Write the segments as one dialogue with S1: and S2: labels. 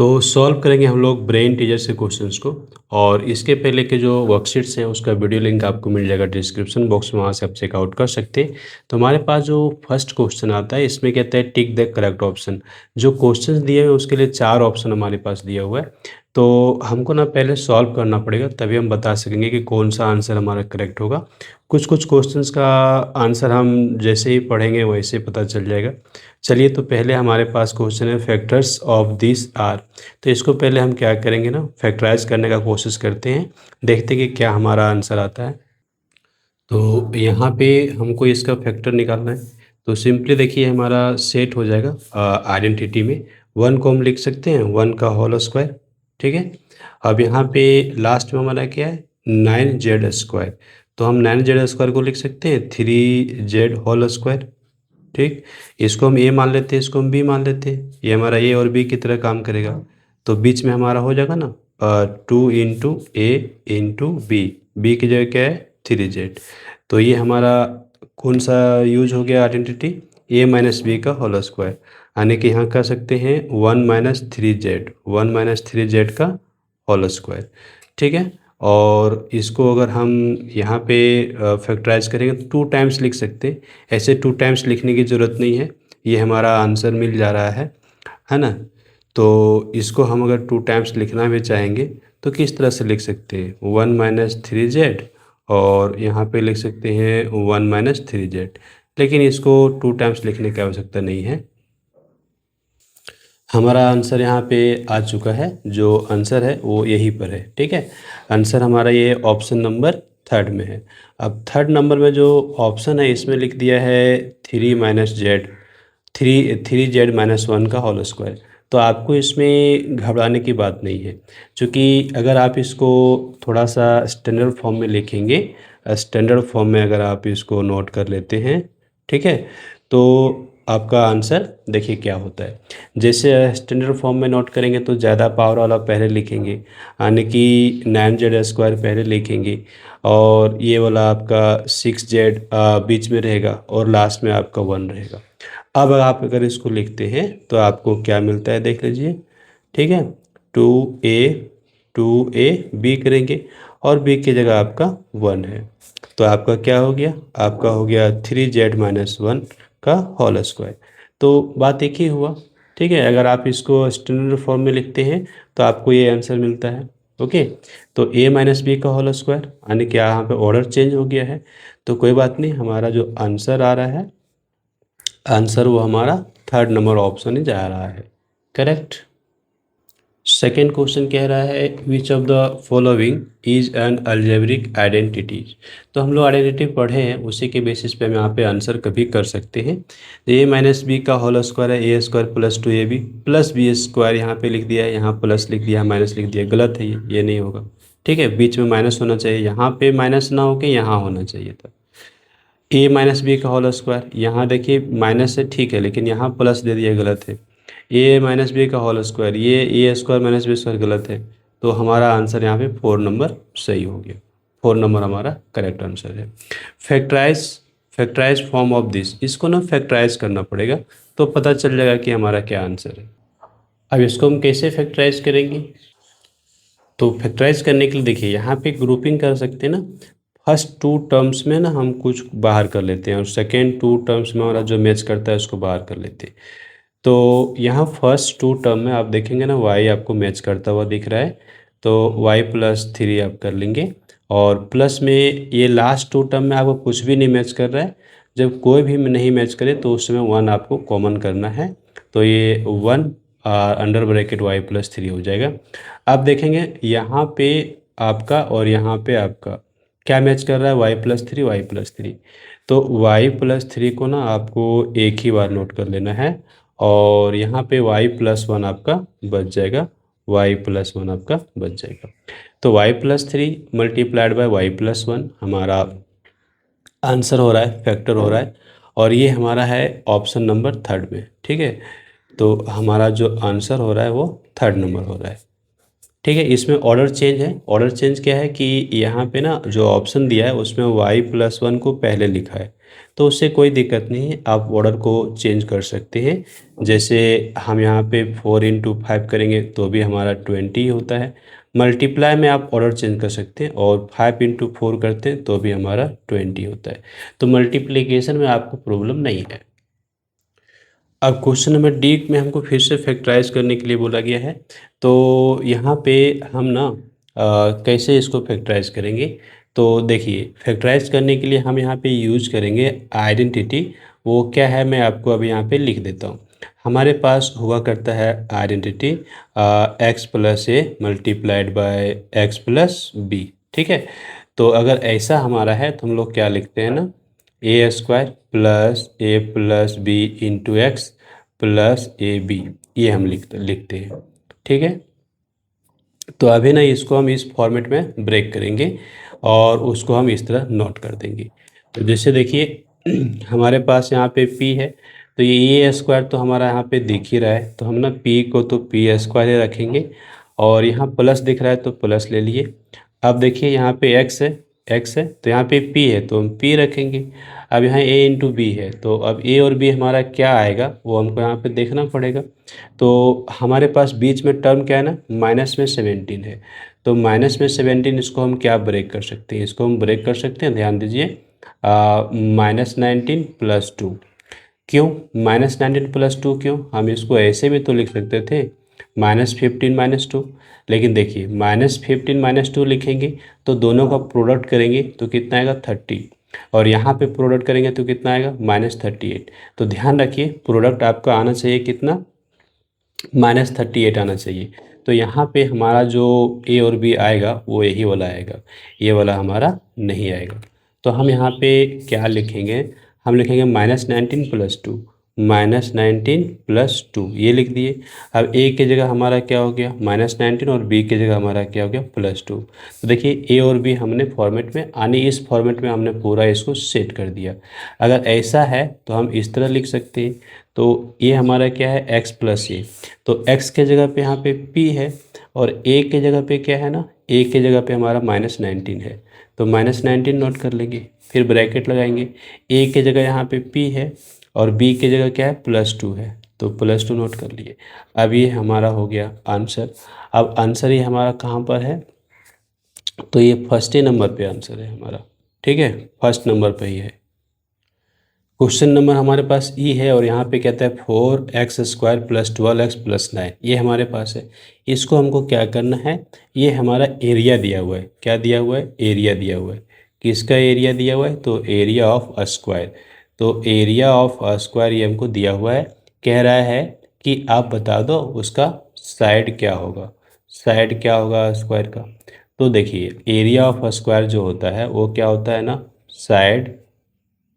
S1: तो सॉल्व करेंगे हम लोग ब्रेन टीचर से क्वेश्चंस को। और इसके पहले के जो वर्कशीट्स हैं उसका वीडियो लिंक आपको मिल जाएगा डिस्क्रिप्शन बॉक्स में, वहाँ से आप चेकआउट कर सकते हैं। तो हमारे पास जो फर्स्ट क्वेश्चन आता है इसमें कहता है टिक द करेक्ट ऑप्शन। जो क्वेश्चंस दिए हुए हैं उसके लिए 4 ऑप्शन हमारे पास दिया हुआ है। तो हमको ना पहले सॉल्व करना पड़ेगा, तभी हम बता सकेंगे कि कौन सा आंसर हमारा करेक्ट होगा। कुछ कुछ क्वेश्चंस का आंसर हम जैसे ही पढ़ेंगे वैसे ही पता चल जाएगा। चलिए, तो पहले हमारे पास क्वेश्चन है फैक्टर्स ऑफ दिस आर। तो इसको पहले हम क्या करेंगे ना, फैक्टराइज करने का कोशिश करते हैं, देखते हैं कि क्या हमारा आंसर आता है। तो यहाँ पे हमको इसका फैक्टर निकालना है। तो सिंपली देखिए हमारा सेट हो जाएगा आइडेंटिटी में। 1 को हम लिख सकते हैं 1 का होल स्क्वायर। ठीक है। अब यहाँ पे लास्ट में हमारा क्या है 9z²। तो हम 9z² को लिख सकते हैं 3z होल स्क्वायर। ठीक। इसको हम ए मान लेते हैं, इसको हम बी मान लेते हैं, ये हमारा ए और बी की तरह काम करेगा। तो बीच में हमारा हो जाएगा ना 2 इंटू ए इंटू बी। बी की जगह क्या है 3z। तो ये हमारा कौन सा यूज हो गया आइडेंटिटी, ए माइनस बी का होल स्क्वायर। यानी कि यहाँ कह सकते हैं 1 - 3z का होल स्क्वायर। ठीक है। और इसको अगर हम यहाँ पे फैक्टराइज करेंगे तो 2 टाइम्स लिख सकते हैं। ऐसे 2 टाइम्स लिखने की ज़रूरत नहीं है, ये हमारा आंसर मिल जा रहा है ना। तो इसको हम अगर 2 टाइम्स लिखना भी चाहेंगे तो किस तरह से लिख सकते हैं 1 - 3z, और यहाँ पे लिख सकते हैं 1 - 3z। लेकिन इसको 2 टाइम्स लिखने की आवश्यकता नहीं है। हमारा आंसर यहाँ पे आ चुका है, जो आंसर है वो यहीं पर है। ठीक है। आंसर हमारा ये ऑप्शन नंबर 3 में है। अब 3 नंबर में जो ऑप्शन है इसमें लिख दिया है 3 - z का होल स्क्वायर। तो आपको इसमें घबराने की बात नहीं है, क्योंकि अगर आप इसको थोड़ा सा स्टैंडर्ड फॉर्म में लिखेंगे, स्टैंडर्ड फॉर्म में अगर आप इसको नोट कर लेते हैं, ठीक है, तो आपका आंसर देखिए क्या होता है। जैसे स्टैंडर्ड फॉर्म में नोट करेंगे तो ज़्यादा पावर वाला पहले लिखेंगे, यानी कि 9z² पहले लिखेंगे, और ये वाला आपका 6z बीच में रहेगा, और लास्ट में आपका 1 रहेगा। अब आप अगर इसको लिखते हैं तो आपको क्या मिलता है देख लीजिए। ठीक है। 2a b करेंगे, और b की जगह आपका 1 है। तो आपका क्या हो गया, आपका हो गया 3z - 1 का होल स्क्वायर। तो बात एक ही हुआ। ठीक है। अगर आप इसको स्टैंडर्ड फॉर्म में लिखते हैं तो आपको ये आंसर मिलता है। ओके। तो a - b का होल स्क्वायर, यानी कि यहाँ पे ऑर्डर चेंज हो गया है। तो कोई बात नहीं, हमारा जो आंसर आ रहा है, आंसर वो हमारा 3 नंबर ऑप्शन ही जा रहा है। करेक्ट। सेकेंड क्वेश्चन कह रहा है which of the following is an algebraic identities. तो हम लोग आइडेंटिटी पढ़े हैं, उसी के बेसिस पे हम यहाँ पे आंसर कभी कर सकते हैं। a - b का होल स्क्वायर है a² + 2ab प्लस b²। यहाँ पे लिख दिया है, यहाँ प्लस लिख दिया, माइनस लिख दिया, गलत है ये नहीं होगा। ठीक है। बीच में माइनस होना चाहिए, यहाँ पे माइनस ना होके यहाँ होना चाहिए था। a - b का होल स्क्वायर, यहाँ देखिए माइनस है ठीक है, लेकिन यहाँ प्लस दे दिया, गलत है। a - b का होल स्क्वायर, ये a² - b² गलत है। तो हमारा आंसर यहाँ पे 4 नंबर सही हो गया। 4 नंबर हमारा करेक्ट आंसर है। Factorise factorise form of this, इसको ना फैक्टराइज करना पड़ेगा, तो पता चल जाएगा कि हमारा क्या आंसर है। अब इसको हम कैसे फैक्टराइज करेंगे, तो फैक्टराइज करने के लिए देखिए यहाँ पे ग्रुपिंग कर सकते हैं ना। फर्स्ट 2 टर्म्स में ना हम कुछ बाहर कर लेते हैं, और सेकेंड 2 टर्म्स में हमारा जो मैच करता है उसको बाहर कर लेते हैं। तो यहाँ फर्स्ट 2 टर्म में आप देखेंगे ना y आपको मैच करता हुआ दिख रहा है, तो y+3 आप कर लेंगे। और प्लस में ये लास्ट 2 टर्म में आपको कुछ भी नहीं मैच कर रहा है। जब कोई भी नहीं मैच करे तो उस समय 1 आपको कॉमन करना है। तो ये 1 अंडर ब्रैकेट y+3 हो जाएगा। आप देखेंगे यहाँ पे आपका और यहाँ पे आपका क्या मैच कर रहा है, y+3 तो y+3 को ना आपको एक ही बार नोट कर लेना है, और यहाँ पे y+1 आपका बच जाएगा, y+1 आपका बच जाएगा। तो y+3 मल्टीप्लाइड बाय y+1 हमारा आंसर हो रहा है, फैक्टर हो रहा है, और ये हमारा है ऑप्शन नंबर 3 में। ठीक है। तो हमारा जो आंसर हो रहा है वो 3 नंबर हो रहा है। ठीक है, इसमें ऑर्डर चेंज है। ऑर्डर चेंज क्या है कि यहाँ पे ना जो ऑप्शन दिया है उसमें y+1 को पहले लिखा है, तो उससे कोई दिक्कत नहीं है, आप ऑर्डर को चेंज कर सकते हैं। जैसे हम यहाँ पे 4 × 5 करेंगे तो भी हमारा 20 होता है। मल्टीप्लाई में आप ऑर्डर चेंज कर सकते हैं, और 5 × 4 करते हैं तो भी हमारा 20 होता है। तो मल्टीप्लिकेशन में आपको प्रॉब्लम नहीं है। अब क्वेश्चन नंबर डी में हमको फिर से फैक्टराइज करने के लिए बोला गया है। तो यहाँ पे हम ना कैसे इसको फैक्टराइज करेंगे। तो देखिए, फैक्टराइज करने के लिए हम यहाँ पे यूज करेंगे आइडेंटिटी। वो क्या है मैं आपको अभी यहाँ पे लिख देता हूँ। हमारे पास हुआ करता है identity x+a multiplied by x+b। ठीक है, तो अगर ऐसा हमारा है तो हम लोग क्या लिखते हैं ना, a² plus a+b × x plus ab, ये हम लिखते हैं। ठीक है, तो अभी ना इसको हम इस फॉर्मेट में ब्रेक करेंगे और उसको हम इस तरह नोट कर देंगे। तो जैसे देखिए हमारे पास यहाँ पे p है, तो ये a² तो हमारा यहाँ पे दिख ही रहा है, तो हम ना p को तो p² ही रखेंगे, और यहाँ प्लस दिख रहा है तो प्लस ले लिए। अब देखिए यहाँ पे x है तो यहाँ पे p है तो हम p रखेंगे। अब यहाँ a × b है, तो अब a और b हमारा क्या आएगा वो हमको यहाँ पे देखना पड़ेगा। तो हमारे पास बीच में टर्म क्या है ना, माइनस में 17 है, तो माइनस में 17 इसको हम क्या ब्रेक कर सकते हैं, इसको हम ब्रेक कर सकते हैं। ध्यान दीजिए, -19 + 2। क्यों -19 + 2 क्यों, हम इसको ऐसे भी तो लिख सकते थे -15 - 2, लेकिन देखिए -15 - 2 लिखेंगे तो दोनों का प्रोडक्ट करेंगे तो कितना आएगा 30, और यहाँ पे प्रोडक्ट करेंगे तो कितना आएगा -38। तो ध्यान रखिए प्रोडक्ट आपका आना चाहिए कितना, -38 आना चाहिए। तो यहाँ पे हमारा जो ए और बी आएगा वो यही वाला आएगा, ये वाला हमारा नहीं आएगा। तो हम यहाँ पे क्या लिखेंगे, हम लिखेंगे -19 + 2, -19 + 2 ये लिख दिए। अब ए की जगह हमारा क्या हो गया -19, और बी की जगह हमारा क्या हो गया +2। तो देखिए ए और बी हमने फॉर्मेट में यानी इस फॉर्मेट में हमने पूरा इसको सेट कर दिया। अगर ऐसा है तो हम इस तरह लिख सकते हैं। तो ये हमारा क्या है x+a, तो x के जगह पे यहाँ पे p है, और a के जगह पे क्या है ना, a के जगह पे हमारा -19 है, तो -19 नोट कर लेंगे, फिर ब्रैकेट लगाएंगे। a के जगह यहाँ पे p है और b के जगह क्या है +2 है, तो +2 नोट कर लिए। अब ये हमारा हो गया आंसर। अब आंसर ये हमारा कहाँ पर है, तो ये फर्स्ट ही नंबर पे आंसर है हमारा। ठीक है, फर्स्ट नंबर पे ही है। क्वेश्चन नंबर हमारे पास ई है, और यहाँ पे कहता है 4x² + 12x + 9, ये हमारे पास है। इसको हमको क्या करना है, ये हमारा एरिया दिया हुआ है। क्या दिया हुआ है, एरिया दिया हुआ है। किसका एरिया दिया हुआ है, तो एरिया ऑफ अ स्क्वायर। तो एरिया ऑफ अ स्क्वायर ये हमको दिया हुआ है। कह रहा है कि आप बता दो उसका साइड क्या होगा, साइड क्या होगा स्क्वायर का। तो देखिए एरिया ऑफ अ स्क्वायर जो होता है वो क्या होता है ना, साइड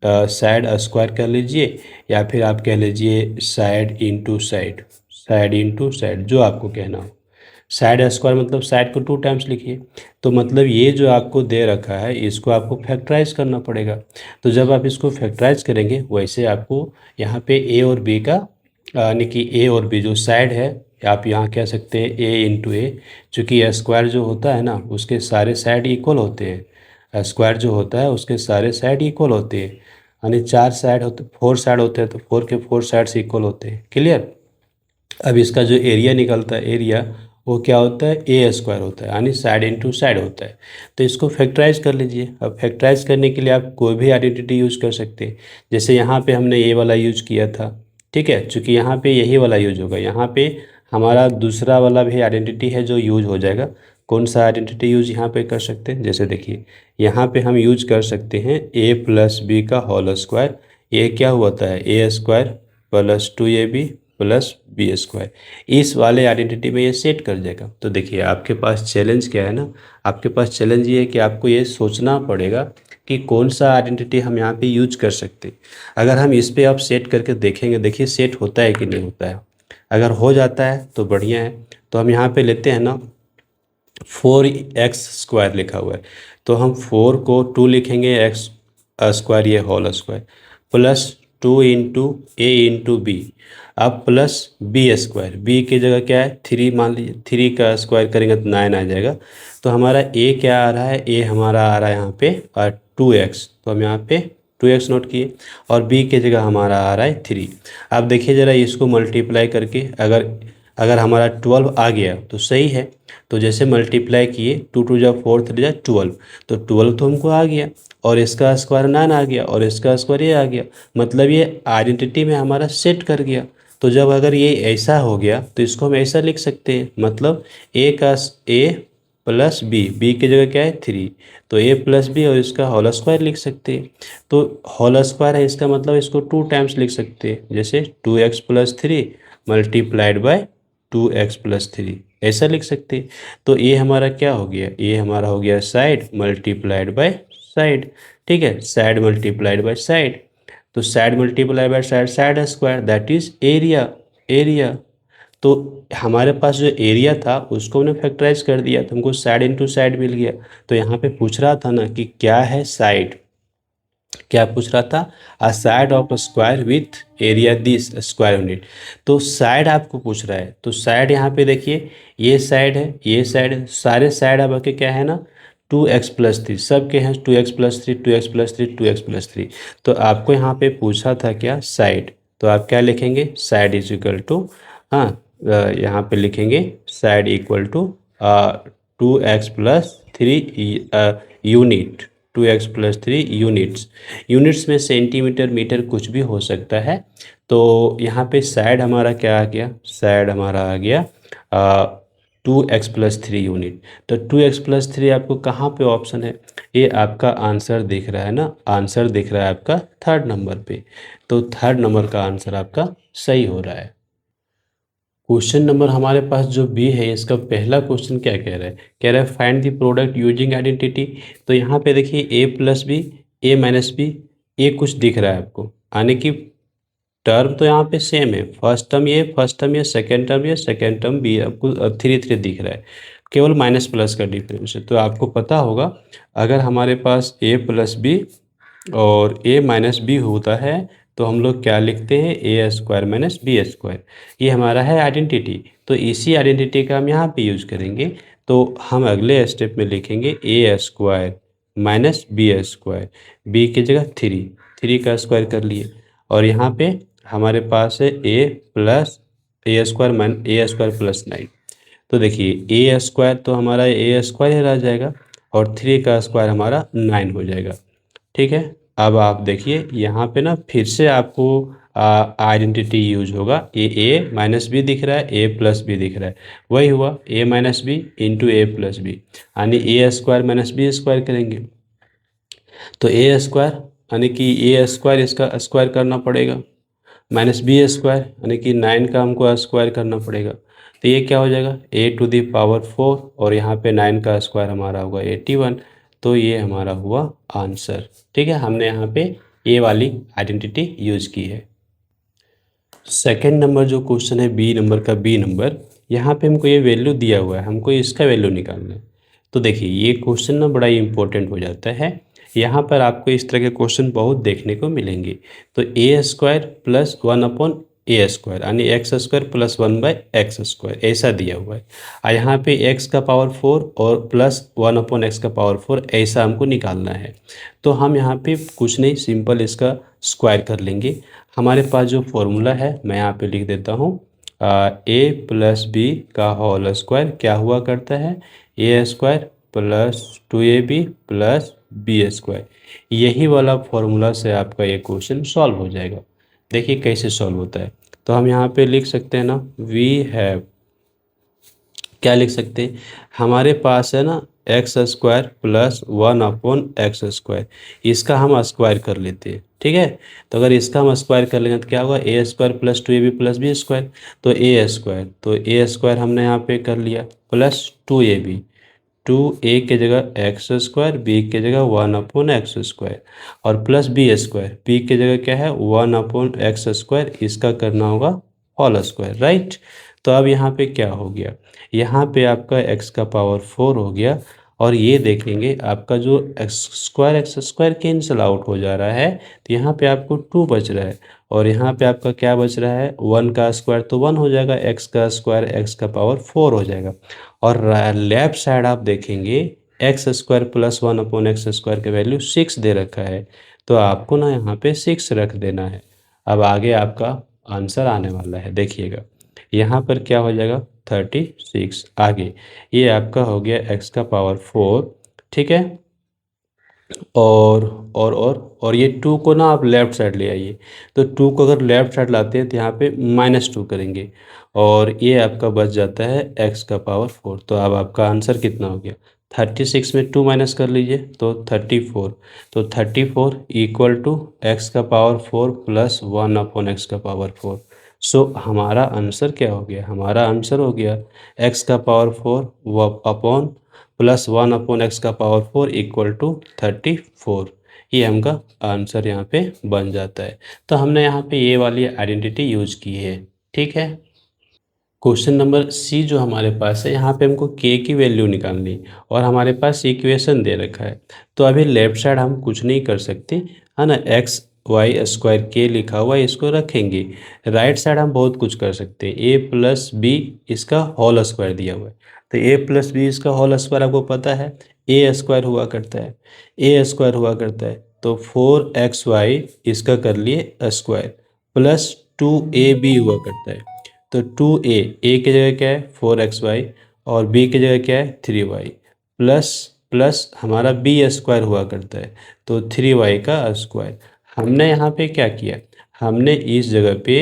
S1: साइड स्क्वायर कर लीजिए, या फिर आप कह लीजिए side into side, side into side, जो आपको कहना हो। साइड स्क्वायर मतलब साइड को 2 टाइम्स लिखिए। तो मतलब ये जो आपको दे रखा है इसको आपको फैक्टराइज करना पड़ेगा। तो जब आप इसको फैक्टराइज करेंगे वैसे आपको यहाँ पे ए और बी का यानी कि ए और बी जो साइड है, आप यहाँ कह सकते हैं a × a, चूँकि स्क्वायर जो होता है ना उसके सारे साइड इक्वल होते हैं। स्क्वायर जो होता है उसके सारे साइड इक्वल होते हैं, यानी 4 साइड होते, 4 साइड होते हैं, तो 4 के 4 साइड्स इक्वल होते हैं। क्लियर। अब इसका जो एरिया निकलता है, एरिया वो क्या होता है, a² होता है, यानी साइड इंटू साइड होता है। तो इसको फैक्टराइज कर लीजिए। अब फैक्टराइज करने के लिए आप कोई भी आइडेंटिटी यूज कर सकते हैं। जैसे यहाँ पे हमने ये वाला यूज किया था, ठीक है, चूँकि यहाँ पे यही वाला यूज होगा, यहाँ पे हमारा दूसरा वाला भी आइडेंटिटी है जो यूज हो जाएगा। कौन सा आइडेंटिटी यूज यहाँ पे कर सकते हैं, जैसे देखिए यहाँ पे हम यूज कर सकते हैं a+b का होल स्क्वायर। ये क्या होता है, a² + 2ab + b²। इस वाले आइडेंटिटी में ये सेट कर जाएगा। तो देखिए आपके पास चैलेंज क्या है ना, आपके पास चैलेंज ये है कि आपको ये सोचना पड़ेगा कि कौन सा आइडेंटिटी हम यहाँ पे यूज कर सकते हैं। अगर हम इस पे आप सेट करके देखेंगे, देखिए सेट होता है कि नहीं होता है। अगर हो जाता है तो बढ़िया है। तो हम यहाँ पे लेते हैं ना 4x² लिखा हुआ है, तो हम 4 को 2 लिखेंगे, x² ये होल स्क्वायर, 2 इंटू ए इंटू बी, अब प्लस बी स्क्वायर, बी की जगह क्या है 3, मान लीजिए 3 का स्क्वायर करेंगे तो 9 आ जाएगा। तो हमारा ए क्या आ रहा है, ए हमारा आ रहा है यहाँ पे 2x, तो हम यहाँ पे 2x नोट किए, और b की जगह हमारा आ रहा है 3। अब देखिए ज़रा इसको मल्टीप्लाई करके, अगर अगर हमारा 12 आ गया तो सही है। तो जैसे मल्टीप्लाई किए, 2 2 जा 4 3 जा 12, तो 12 तो हमको आ गया, और इसका स्क्वायर 9 आ गया, और इसका स्क्वायर ये आ गया, मतलब ये आइडेंटिटी में हमारा सेट कर गया। तो जब अगर ये ऐसा हो गया तो इसको हम ऐसा लिख सकते हैं, मतलब ए प्लस बी की जगह क्या है 3, तो ए प्लस बी और इसका होल स्क्वायर लिख सकते हैं। तो होल स्क्वायर है, इसका मतलब इसको 2 टाइम्स लिख सकते हैं, जैसे 2x plus 3 multiplied by 2x plus 3, ऐसा लिख सकते हैं। तो ये हमारा क्या हो गया, ये हमारा हो गया साइड मल्टीप्लाइड बाय साइड, ठीक है, साइड मल्टीप्लाइड बाय साइड। तो side multiply by side, side square, that is area, area. तो हमारे पास जो एरिया था उसको हमने फैक्टराइज कर दिया, तो हमको साइड इंटू साइड मिल गया। तो यहाँ पे पूछ रहा था ना कि क्या है साइड, क्या पूछ रहा था, a side of a square with area this square unit. तो साइड आपको पूछ रहा है, तो साइड यहाँ पे देखिए, ये साइड है, ये साइड है, सारे साइड अब के क्या है ना 2x प्लस 3, सबके हैं 2x plus 3 2x plus 3 2x plus 3। तो आपको यहाँ पे पूछा था क्या साइड, तो आप क्या लिखेंगे, साइड इज इक्वल टू, हाँ यहाँ पे लिखेंगे side equal to 2x plus 3 unit, 2x plus 3 units. Units में सेंटीमीटर मीटर कुछ भी हो सकता है। तो यहाँ पे साइड हमारा क्या आ गया, साइड हमारा आ गया 2x प्लस 3 यूनिट। तो 2x प्लस 3 आपको कहाँ पे ऑप्शन है, ये आपका आंसर दिख रहा है ना, आंसर दिख रहा है आपका 3rd नंबर पे। तो 3rd नंबर का आंसर आपका सही हो रहा है। क्वेश्चन नंबर हमारे पास जो बी है, इसका पहला क्वेश्चन क्या कह रहा है, कह रहा है find the product using identity. तो यहाँ पे देखिए ए प्लस बी, ए माइनस बी, ये कुछ दिख रहा है आपको, यानी कि टर्म तो यहाँ पे सेम है, फर्स्ट टर्म ये, फर्स्ट टर्म ये, सेकेंड टर्म ये, सेकेंड टर्म बी, आपको 3 3 दिख रहा है, केवल माइनस प्लस का डिफरेंस है। तो आपको पता होगा, अगर हमारे पास ए प्लस बी और ए माइनस बी होता है तो हम लोग क्या लिखते हैं, ए स्क्वायर माइनस बी स्क्वायर, ये हमारा है आइडेंटिटी। तो इसी आइडेंटिटी का हम यहाँ पे यूज करेंगे। तो हम अगले स्टेप में लिखेंगे A square minus B square, B की जगह 3, 3 का स्क्वायर कर लिए, और यहाँ पे हमारे पास है ए प्लस ए स्क्वायर माइन ए स्क्वायर प्लस 9। तो देखिए ए स्क्वायर तो हमारा ए स्क्वायर ही रह जाएगा, और 3 का स्क्वायर हमारा 9 हो जाएगा, ठीक है। अब आप देखिए यहाँ पे ना फिर से आपको आइडेंटिटी यूज होगा, ए माइनस बी दिख रहा है, ए प्लस बी दिख रहा है, वही हुआ ए minus B into A plus B, यानी A square minus B square करेंगे। तो ए स्क्वायर यानी कि ए स्क्वायर, इसका स्क्वायर करना पड़ेगा, माइनस बी स्क्वायर यानी कि 9 का हमको स्क्वायर करना पड़ेगा। तो ये क्या हो जाएगा, ए टू दी पावर 4, और यहाँ पे 9 का स्क्वायर हमारा होगा 81। तो ये हमारा हुआ आंसर, ठीक है, हमने यहाँ पे ये वाली आइडेंटिटी यूज की है। सेकेंड नंबर जो क्वेश्चन है बी नंबर का, बी नंबर, यहाँ पे हमको ये वैल्यू दिया हुआ है, हमको इसका वैल्यू निकालना है। तो देखिए ये क्वेश्चन ना बड़ा ही इंपॉर्टेंट हो जाता है, यहाँ पर आपको इस तरह के क्वेश्चन बहुत देखने को मिलेंगे। तो A square plus 1 upon A square, यानी X square plus 1 by X square, ऐसा दिया हुआ है। और यहाँ पे एक्स का पावर 4 और प्लस 1 अपॉन एक्स का पावर 4, ऐसा हमको निकालना है। तो हम यहाँ पे कुछ नहीं, सिंपल इसका स्क्वायर कर लेंगे। हमारे पास जो फॉर्मूला है मैं यहाँ पे लिख देता हूँ, ए प्लस बी का होल स्क्वायर क्या हुआ करता है, A square plus 2ab plus B square. यही वाला फॉर्मूला से आपका ये क्वेश्चन सॉल्व हो जाएगा। देखिए कैसे सॉल्व होता है, तो हम यहाँ पे लिख सकते हैं ना, वी हैव, क्या लिख सकते हैं, हमारे पास है ना x square plus 1 upon x square, इसका हम स्क्वायर कर लेते हैं, ठीक है। तो अगर इसका हम स्क्वायर कर लेंगे तो क्या होगा, A square plus 2ab plus B square. तो ए स्क्वायर, तो ए स्क्वायर हमने यहाँ पे कर लिया प्लस 2ab, 2a की जगह एक्स स्क्वायर, बी की जगह 1 अपॉन एक्स स्क्वायर, और प्लस बी स्क्वायर, बी की जगह क्या है 1 अपॉन एक्स स्क्वायर, इसका करना होगा होल स्क्वायर, राइट। तो अब यहाँ पे क्या हो गया, यहाँ पे आपका x का पावर 4 हो गया, और ये देखेंगे आपका जो एक्स स्क्वायर कैंसिल आउट हो जा रहा है, तो यहाँ पे आपको 2 बच रहा है और यहाँ पे आपका क्या बच रहा है, 1 का स्क्वायर तो 1 हो जाएगा, एक्स का स्क्वायर एक्स का पावर 4 हो जाएगा। और लेफ्ट साइड आप देखेंगे x square plus 1 upon x square का वैल्यू 6 दे रखा है, तो आपको ना यहाँ पे 6 रख देना है। अब आगे आपका आंसर आने वाला है, देखिएगा यहाँ पर क्या हो जाएगा 36। आगे ये आपका हो गया एक्स का पावर 4, ठीक है। और ये 2 को ना आप लेफ़्ट साइड ले आइए, तो 2 को अगर लेफ़्ट साइड लाते हैं तो यहाँ पे -2 करेंगे और ये आपका बच जाता है एक्स का पावर 4। तो अब आपका आंसर कितना हो गया, 36 में 2 माइनस कर लीजिए तो 34। तो 34 इक्वल टू एक्स का पावर 4 प्लस 1 अपॉन एक्स का पावर 4। सो हमारा आंसर क्या हो गया, हमारा आंसर हो गया एक्स का पावर 4 व अपॉन प्लस 1 अपॉन एक्स का पावर 4 इक्वल टू 34। ये हमका आंसर यहाँ पे बन जाता है। तो हमने यहाँ पे ये वाली आइडेंटिटी यूज की है, ठीक है। क्वेश्चन नंबर सी जो हमारे पास है, यहाँ पे हमको के की वैल्यू निकालनी और हमारे पास इक्वेशन दे रखा है। तो अभी लेफ्ट साइड हम कुछ नहीं कर सकते, है ना, एक्स वाई स्क्वायर के लिखा हुआ है इसको रखेंगे। राइट साइड हम बहुत कुछ कर सकते हैं, ए प्लस बी इसका होल स्क्वायर दिया हुआ है, तो ए प्लस बी इसका होल स्क्वायर आपको पता है ए स्क्वायर हुआ करता है, ए स्क्वायर हुआ करता है। तो 4xy इसका कर लिए स्क्वायर प्लस 2ab हुआ करता है। तो 2a, ए की जगह क्या है 4xy और b की जगह क्या है 3y प्लस प्लस हमारा बी स्क्वायर हुआ करता है, तो 3y का स्क्वायर। हमने यहाँ पे क्या किया, हमने इस जगह पे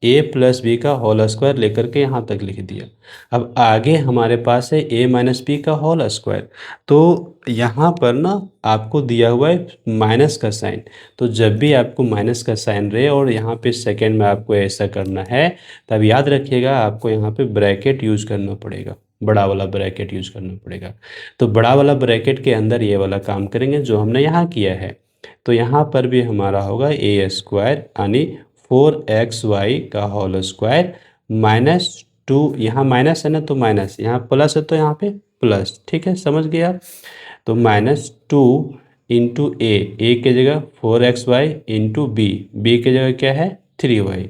S1: a प्लस बी का होल स्क्वायर लेकर के यहाँ तक लिख दिया। अब आगे हमारे पास है a माइनस बी का होल स्क्वायर, तो यहाँ पर ना आपको दिया हुआ है माइनस का साइन। तो जब भी आपको माइनस का साइन रहे और यहाँ पे सेकेंड में आपको ऐसा करना है, तब याद रखिएगा आपको यहाँ पे ब्रैकेट यूज़ करना पड़ेगा, बड़ा वाला ब्रैकेट यूज़ करना पड़ेगा। तो बड़ा वाला ब्रैकेट के अंदर ये वाला काम करेंगे जो हमने यहाँ किया है। तो यहाँ पर भी हमारा होगा ए स्क्वायर यानी 4xy का होल स्क्वायर -2, यहाँ माइनस है ना तो माइनस, यहाँ प्लस है तो यहाँ पे प्लस, ठीक है, समझ गए आप। तो -2 इंटू ए की जगह 4xy इंटू बी की जगह क्या है 3y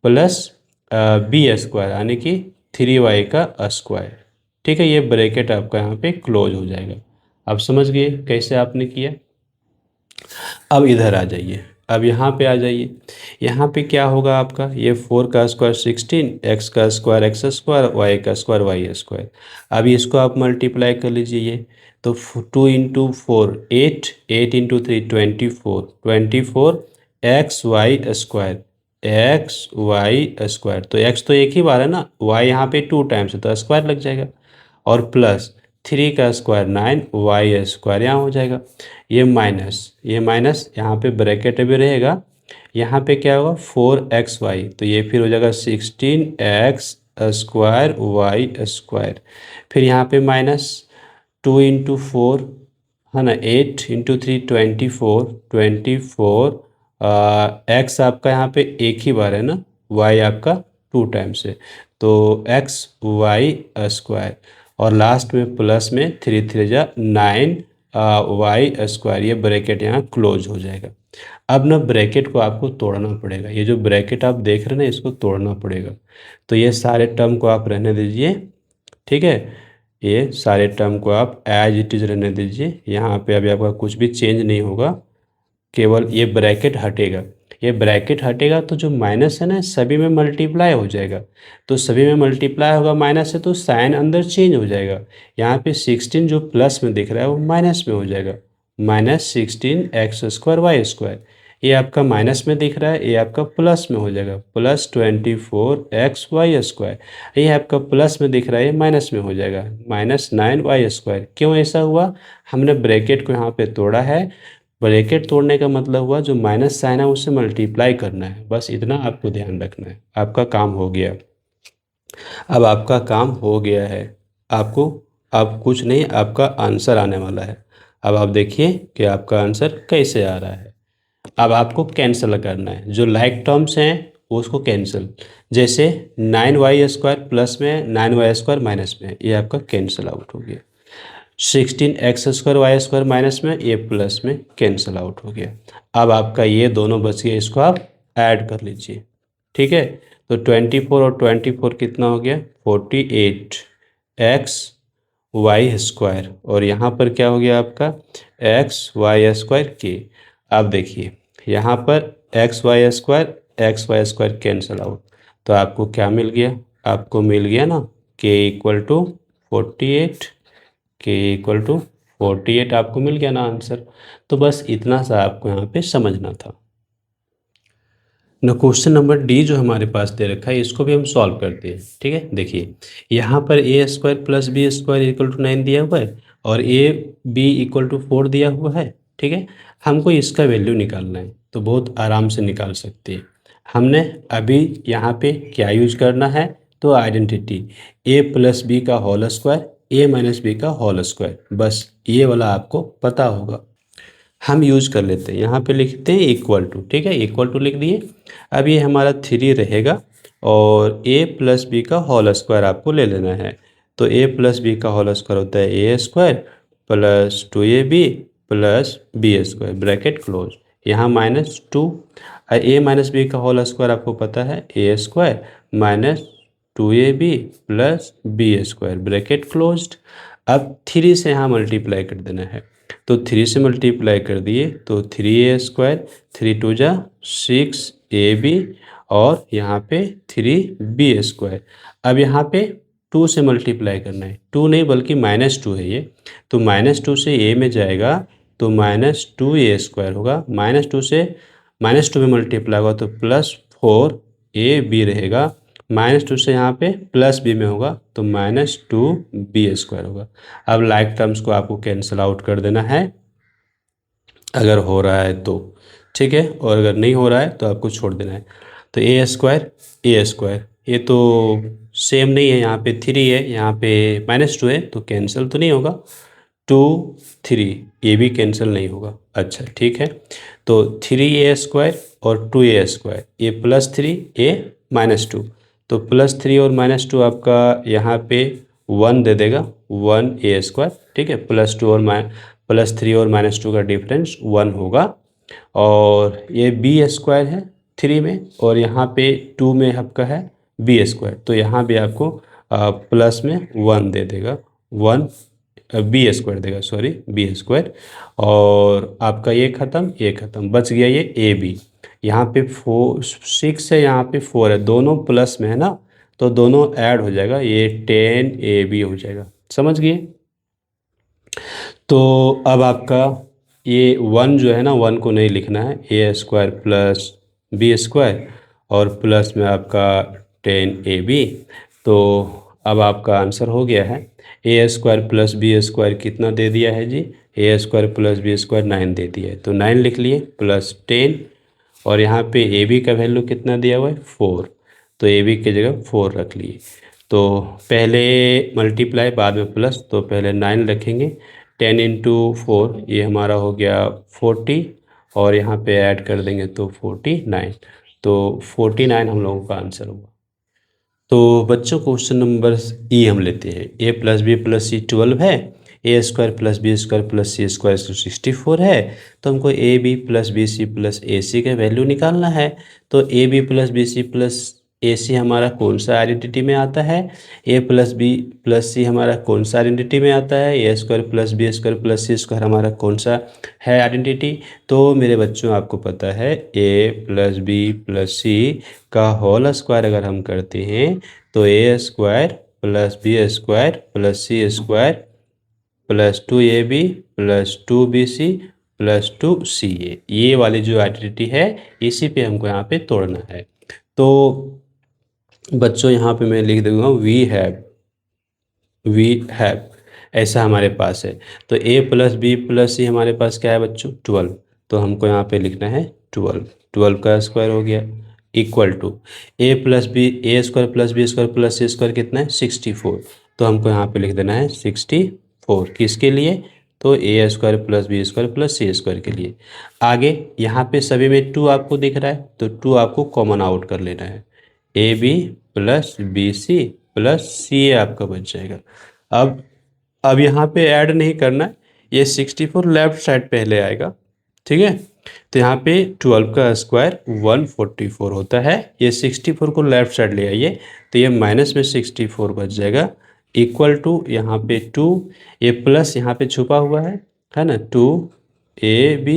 S1: प्लस बी स्क्वायर यानी कि 3y का स्क्वायर, ठीक है। ये ब्रैकेट आपका यहाँ पे क्लोज हो जाएगा। अब समझ गए कैसे आपने किया। अब इधर आ जाइए, अब यहाँ पे आ जाइए, यहाँ पे क्या होगा आपका, ये 4 का स्क्वायर 16, एक्स का स्क्वायर एक्स स्क्वायर, वाई का स्क्वायर वाई स्क्वायर। अब इसको आप मल्टीप्लाई कर लीजिए, ये तो 2 into 4 8, 8 into 3 24, 24 X Y square, X Y square. तो एक्स तो एक ही बार है ना, वाई यहाँ पे 2 टाइम्स है तो स्क्वायर लग जाएगा, और प्लस 3 का स्क्वायर 9, वाई स्क्वायर यहाँ हो जाएगा। ये माइनस यहाँ पे ब्रैकेट भी रहेगा, यहाँ पे क्या होगा 4xy, तो ये फिर हो जाएगा 16x स्क्वायर वाई स्क्वायर। फिर यहाँ पे -2 इंटू 4 है ना, 8 इंटू 3 24, 24 एक्स आपका यहाँ पे एक ही बार है ना, वाई आपका 2 टाइम्स है, तो एक्स वाई स्क्वायर, और लास्ट में प्लस में 3 3 जा 9 वाई स्क्वायर। ये ब्रैकेट यहाँ क्लोज हो जाएगा। अब ना ब्रैकेट को आपको तोड़ना पड़ेगा, ये जो ब्रैकेट आप देख रहे हैं ना इसको तोड़ना पड़ेगा। तो ये सारे टर्म को आप रहने दीजिए, ठीक है, ये सारे टर्म को आप एज इट इज़ रहने दीजिए। यहाँ पे अभी आपका कुछ भी चेंज नहीं होगा, केवल ये ब्रैकेट हटेगा। ये ब्रैकेट हटेगा तो जो माइनस है ना सभी में मल्टीप्लाई हो जाएगा, तो सभी में मल्टीप्लाई होगा माइनस है तो साइन अंदर चेंज हो जाएगा। यहाँ पे 16 जो प्लस में दिख रहा है वो माइनस में हो जाएगा, -16 एक्स स्क्वायर वाई स्क्वायर। ये आपका माइनस में दिख रहा है, ये आपका प्लस में हो जाएगा, +24 एक्स वाई स्क्वायर। ये आपका प्लस में दिख रहा है, ये माइनस में हो जाएगा, -9 वाई स्क्वायर। क्यों ऐसा हुआ, हमने ब्रैकेट को यहाँ पे तोड़ा है। ब्रैकेट तोड़ने का मतलब हुआ जो माइनस साइन है उससे मल्टीप्लाई करना है, बस इतना आपको ध्यान रखना है, आपका काम हो गया। अब आपका काम हो गया है, आपको अब कुछ नहीं, आपका आंसर आने वाला है। अब आप देखिए कि आपका आंसर कैसे आ रहा है। अब आपको कैंसिल करना है, जो लाइक टर्म्स हैं उसको कैंसिल, जैसे 9y स्क्वायर प्लस में 9y स्क्वायर माइनस में, ये आपका कैंसिल आउट हो गया। 16x² y² माइनस में ये प्लस में कैंसिल आउट हो गया। अब आपका ये दोनों बच गया, इसको आप ऐड कर लीजिए। ठीक है, तो 24 और 24 कितना हो गया 48x² और यहाँ पर क्या हो गया आपका xy² के। अब देखिए यहाँ पर xy² कैंसिल आउट, तो आपको क्या मिल गया, आपको मिल गया ना k equal to 48, k equal to 48 आपको मिल गया ना आंसर। तो बस इतना सा आपको यहाँ पे समझना था ना। क्वेश्चन नंबर डी जो हमारे पास दे रखा है इसको भी हम सॉल्व करते हैं। ठीक है, देखिए यहाँ पर a² + b² इक्वल टू 9 दिया हुआ है और b इक्वल टू 4 दिया हुआ है। ठीक है, हमको इसका वैल्यू निकालना है, तो बहुत आराम से निकाल सकते हैं। हमने अभी यहाँ पे क्या यूज करना है, तो आइडेंटिटी a + b का होल स्क्वायर a - b का होल स्क्वायर, बस ये वाला आपको पता होगा। हम यूज कर लेते हैं, यहाँ पे लिखते हैं इक्वल टू। ठीक है, इक्वल टू लिख दिए। अब ये हमारा 3 रहेगा और a + b का होल स्क्वायर आपको ले लेना है। तो a + b का होल स्क्वायर होता है a² + 2ab + b² bracket close. यहाँ -2 a - b का होल स्क्वायर आपको पता है a² - 2ab + b² bracket closed. अब 3 से यहाँ मल्टीप्लाई कर देना है, तो 3 से मल्टीप्लाई कर दिए तो 3a², 3 2 जा 6ab और यहाँ पे 3b²। अब यहाँ पे 2 से मल्टीप्लाई करना है, 2 नहीं बल्कि -2 है ये, तो -2 से a में जाएगा तो -2a² होगा। -2 से -2 में मल्टीप्लाई होगा तो +4ab रहेगा। -2 से यहाँ पे +b में होगा तो -2b² होगा। अब लाइक टर्म्स को आपको कैंसिल आउट कर देना है अगर हो रहा है तो, ठीक है, और अगर नहीं हो रहा है तो आपको छोड़ देना है। तो a² ये तो सेम नहीं है, यहाँ पे 3 है, यहाँ पे -2 है, तो कैंसिल तो नहीं होगा। 2 3 ये भी कैंसिल नहीं होगा। अच्छा ठीक है, तो 3a² और 2a², ये +3 a -2, तो +3 और -2 आपका यहाँ पे 1 दे देगा, 1a²। ठीक है, +3 और -2 का डिफरेंस 1 होगा। और ये b² है 3 में और यहाँ पे 2 में आपका है b², तो यहाँ भी आपको प्लस में 1 दे देगा, 1 b² देगा, सॉरी b²। और आपका ये ख़त्म, बच गया ये ए बी। यहाँ पे 6 है, यहाँ पे 4 है, दोनों प्लस में है ना, तो दोनों ऐड हो जाएगा, ये 10ab हो जाएगा। समझ गए? तो अब आपका ये 1 जो है ना, 1 को नहीं लिखना है, a² + b² और प्लस में आपका 10ab। तो अब आपका आंसर हो गया है a² + b² कितना दे दिया है जी, a² + b² 9 दे दिया है, तो 9 लिख लिए +10 और यहाँ पे ab का वैल्यू कितना दिया हुआ है 4, तो ab की जगह 4 रख लिए। तो पहले मल्टीप्लाई बाद में प्लस, तो पहले 9 रखेंगे, 10 × 4 ये हमारा हो गया 40 और यहाँ पे ऐड कर देंगे तो 49, तो 49 हम लोगों का आंसर हुआ। तो बच्चों क्वेश्चन नंबर ई हम लेते हैं, a + b + c 12 है, a² + b² + c² 64 है, तो हमको ab + bc + ac का वैल्यू निकालना है। तो ab + bc + ac हमारा कौन सा आइडेंटिटी में आता है, a + b + c हमारा कौन सा आइडेंटिटी में आता है, a² + b² + c² हमारा कौन सा है आइडेंटिटी। तो मेरे बच्चों आपको पता है a + b + c का होल स्क्वायर अगर हम करते हैं तो a² + b² + c² + 2ab + 2bc + 2ca, ये वाली जो आइडेंटिटी है इसी पे हमको यहाँ पे तोड़ना है। तो बच्चों यहाँ पे मैं लिख दूंगा वी हैव, ऐसा हमारे पास है। तो a + b + c हमारे पास क्या है बच्चों 12, तो हमको यहाँ पे लिखना है 12 का स्क्वायर हो गया equal to a + b a² + b² + c² कितना है 64, तो हमको यहाँ पे लिख देना है 64 किसके लिए, तो a² + b² + c² के लिए। आगे यहाँ पे सभी में 2 आपको दिख रहा है, तो 2 आपको कॉमन आउट कर लेना है, ab + bc + ca आपका बच जाएगा। अब अब यहाँ पे ऐड नहीं करना है, ये 64 लेफ्ट साइड पहले आएगा, ठीक है। तो यहाँ पे 12 का स्क्वायर 144 होता है, ये 64 को लेफ्ट साइड ले आइए तो ये माइनस में 64 बच जाएगा, इक्वल टू यहाँ पे 2, ये प्लस यहाँ पे छुपा हुआ है ना, 2ab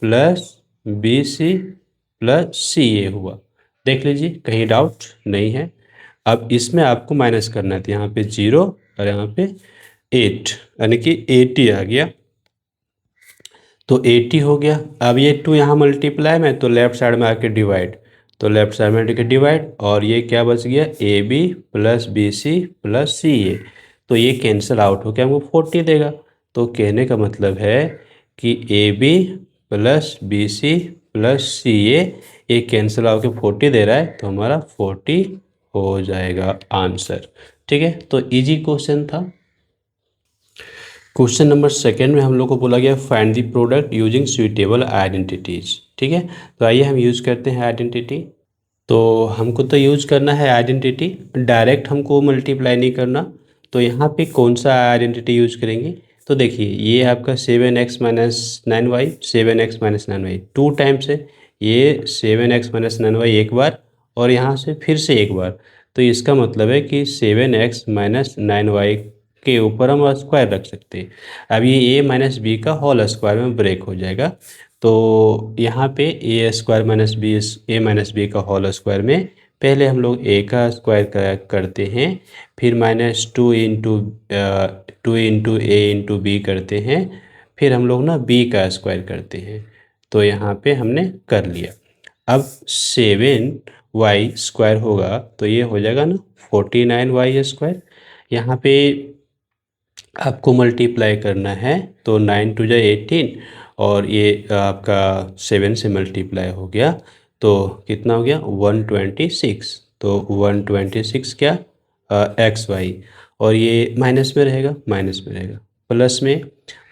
S1: plus bc plus ca हुआ। देख लीजिए कहीं डाउट नहीं है। अब इसमें आपको माइनस करना है, तो यहाँ पे 0 और यहाँ पे 8 यानी कि 80 आ गया, तो 80 हो गया। अब ये 2 यहाँ मल्टीप्लाई में, तो लेफ्ट साइड में आके डिवाइड, तो लेफ्ट साइड में आके डिवाइड, और ये क्या बच गया, A B plus B C plus C A, तो ये कैंसिल आउट होकर हमको 40 देगा। तो कहने का मतलब है कि A B plus B C plus C A ये कैंसिल आउट के 40 दे रहा है, तो हमारा 40 हो जाएगा आंसर। ठीक है, तो इजी क्वेश्चन था। क्वेश्चन नंबर सेकेंड में हम लोग को बोला गया find the product using suitable identities. ठीक है, तो आइए हम यूज करते हैं आइडेंटिटी। तो हमको तो यूज करना है आइडेंटिटी, डायरेक्ट हमको मल्टीप्लाई नहीं करना। तो यहाँ पे कौन सा आइडेंटिटी यूज करेंगे, तो देखिए ये आपका 7x minus 9y, 7x minus 9y 2 times है, ये 7x माइनस 9y एक बार, और यहाँ से फिर से एक बार। तो इसका मतलब है कि 7x माइनस 9y के ऊपर हम स्क्वायर रख सकते हैं। अब ये a माइनस बी का होल स्क्वायर में ब्रेक हो जाएगा, तो यहाँ पे ए स्क्वायर माइनस बी, ए माइनस बी का होल स्क्वायर में पहले हम लोग ए का स्क्वायर करते हैं, फिर -2 इंटू ए इंटू बी करते हैं, फिर हम लोग ना बी का स्क्वायर करते हैं। तो यहाँ पे हमने कर लिया। अब 7y स्क्वायर होगा तो ये हो जाएगा ना 49y स्क्वायर। यहाँ पे आपको मल्टीप्लाई करना है, तो 9 टू जा 18, और ये आपका 7 से मल्टीप्लाई हो गया, तो कितना हो गया 126। तो 126 क्या एक्स वाई, और ये माइनस में रहेगा, माइनस में रहेगा, प्लस में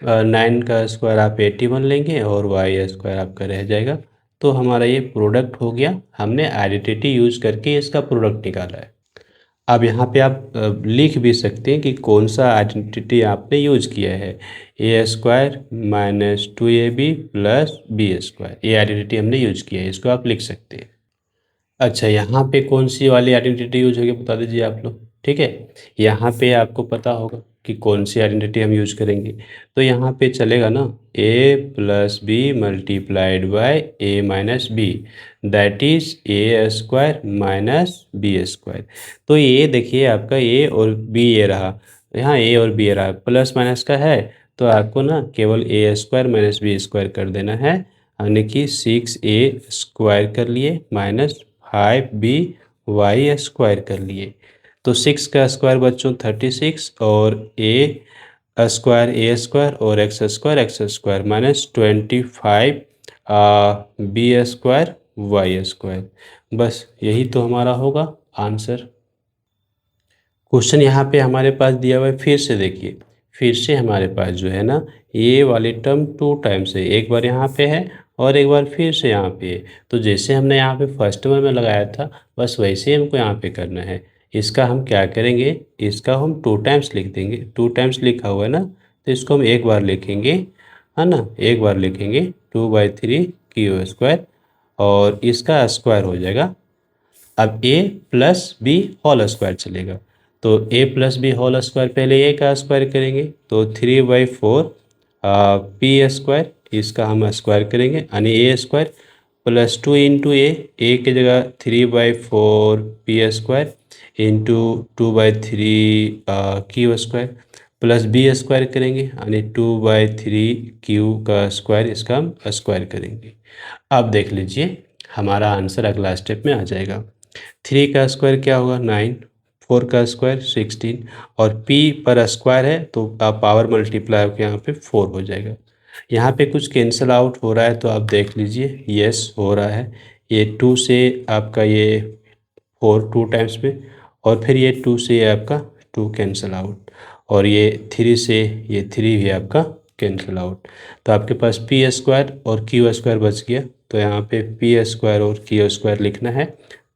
S1: 9 का स्क्वायर आप 81 लेंगे और वाई स्क्वायर आपका रह जाएगा। तो हमारा ये प्रोडक्ट हो गया, हमने आइडेंटिटी यूज करके इसका प्रोडक्ट निकाला है। अब यहाँ पे आप लिख भी सकते हैं कि कौन सा आइडेंटिटी आपने यूज किया है, A square minus 2ab plus B square, ये आइडेंटिटी हमने यूज किया है, इसको आप लिख सकते हैं। अच्छा, यहाँ पे कौन सी वाली आइडेंटिटी यूज होगी बता दीजिए आप लोग। ठीक है, यहाँ पे आपको पता होगा कि कौन सी आइडेंटिटी हम यूज करेंगे। तो यहाँ पे चलेगा ना A plus B multiplied by A minus B, that is A square minus B square. तो ये देखिए आपका ए और बी ये रहा, यहाँ ए और बी रहा, प्लस माइनस का है, तो आपको ना केवल ए स्क्वायर माइनस बी स्क्वायर कर देना है, यानी कि 6a स्क्वायर कर लिए माइनस 5b स्क्वायर कर लिए। तो 6 का स्क्वायर बच्चों 36, और ए स्क्वायर और X square minus 25 B square Y square. बस यही तो हमारा होगा आंसर। क्वेश्चन यहाँ पे हमारे पास दिया हुआ है, फिर से देखिए, फिर से हमारे पास जो है ना ये वाली टर्म 2 टाइम्स है, एक बार यहाँ पे है और एक बार फिर से यहाँ पे है। तो जैसे हमने यहाँ पे फर्स्ट में लगाया था, बस वैसे ही हमको यहाँ पे करना है। इसका हम क्या करेंगे, इसका हम 2 टाइम्स लिख देंगे, 2 टाइम्स लिखा हुआ है ना, तो इसको हम एक बार लिखेंगे, है ना, एक बार लिखेंगे 2/3 क्यू स्क्वायर, और इसका स्क्वायर हो जाएगा। अब a plus B whole square चलेगा, तो a plus B whole square पहले a का स्क्वायर करेंगे, तो 3/4 पी स्क्वायर, इसका हम स्क्वायर करेंगे, यानी a square plus 2 into A की जगह 3/4 P square into 2/3 Q square, plus B square करेंगे, यानी 2/3 क्यू का स्क्वायर, इसका हम स्क्वायर करेंगे। अब देख लीजिए हमारा आंसर अगला स्टेप में आ जाएगा। 3 का स्क्वायर क्या होगा 9, 4 का स्क्वायर 16, और p पर स्क्वायर है तो आप पावर मल्टीप्लाई होकर यहाँ पे 4 हो जाएगा। यहाँ पे कुछ कैंसिल आउट हो रहा है, तो आप देख लीजिए यस हो रहा है। ये 2 से आपका ये 4 2 टाइम्स में, और फिर ये 2 से ये आपका 2 कैंसिल आउट, और ये 3 से ये 3 भी आपका कैंसिल आउट। तो आपके पास पी स्क्वायर और क्यू स्क्वायर बच गया, तो यहाँ पे पी स्क्वायर और क्यू स्क्वायर लिखना है।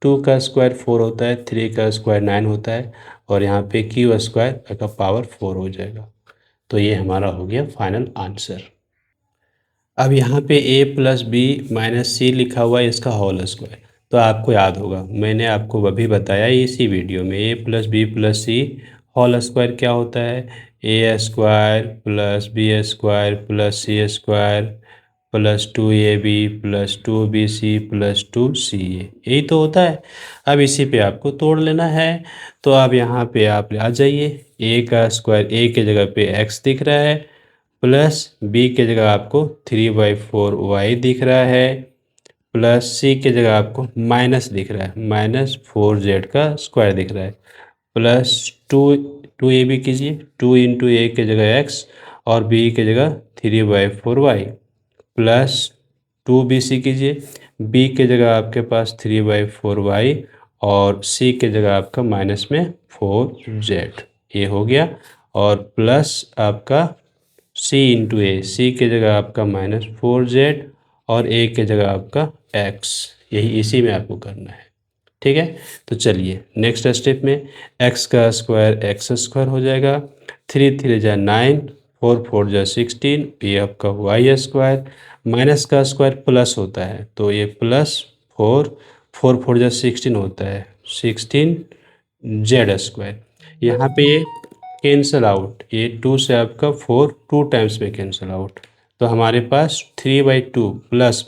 S1: 2 का स्क्वायर 4 होता है, 3 का स्क्वायर 9 होता है, और यहाँ पे क्यू स्क्वायर का पावर 4 हो जाएगा। तो ये हमारा हो गया फाइनल आंसर। अब यहाँ पे a प्लस बी माइनस सी लिखा हुआ है, इसका होल स्क्वायर। तो आपको याद होगा, मैंने आपको अभी बताया इसी वीडियो में, a plus B plus C whole square क्या होता है, A square plus B square plus C square plus 2ab plus 2bc plus 2ca, यही तो होता है। अब इसी पे आपको तोड़ लेना है। तो अब यहाँ पे आप आ जाइए, a का स्क्वायर, a के जगह पे x दिख रहा है, प्लस b के जगह आपको 3/4y दिख रहा है, प्लस c के जगह आपको माइनस दिख रहा है, माइनस 4z का स्क्वायर दिख रहा है, प्लस 2ab कीजिए, 2 इंटू ए के जगह x और b के जगह 3/4y, प्लस 2bc कीजिए, b के जगह आपके पास 3/4y और c के जगह आपका माइनस में 4z, ये हो गया। और प्लस आपका c इंटू ए, सी के जगह आपका माइनस 4z और a के जगह आपका x, यही इसी में आपको करना है। ठीक है, तो चलिए नेक्स्ट स्टेप में, x का स्क्वायर एक्स स्क्वायर हो जाएगा, 3 3 जा 9, 4 4 जा 16, ये आपका वाई स्क्वायर, माइनस का स्क्वायर प्लस होता है तो ये प्लस 4 4 4 जा 16 होता है, 16 जेड स्क्वायर। यहाँ पे ये कैंसल आउट, ये 2 से आपका 4 2 टाइम्स में कैंसल आउट, तो हमारे पास 3/2 प्लस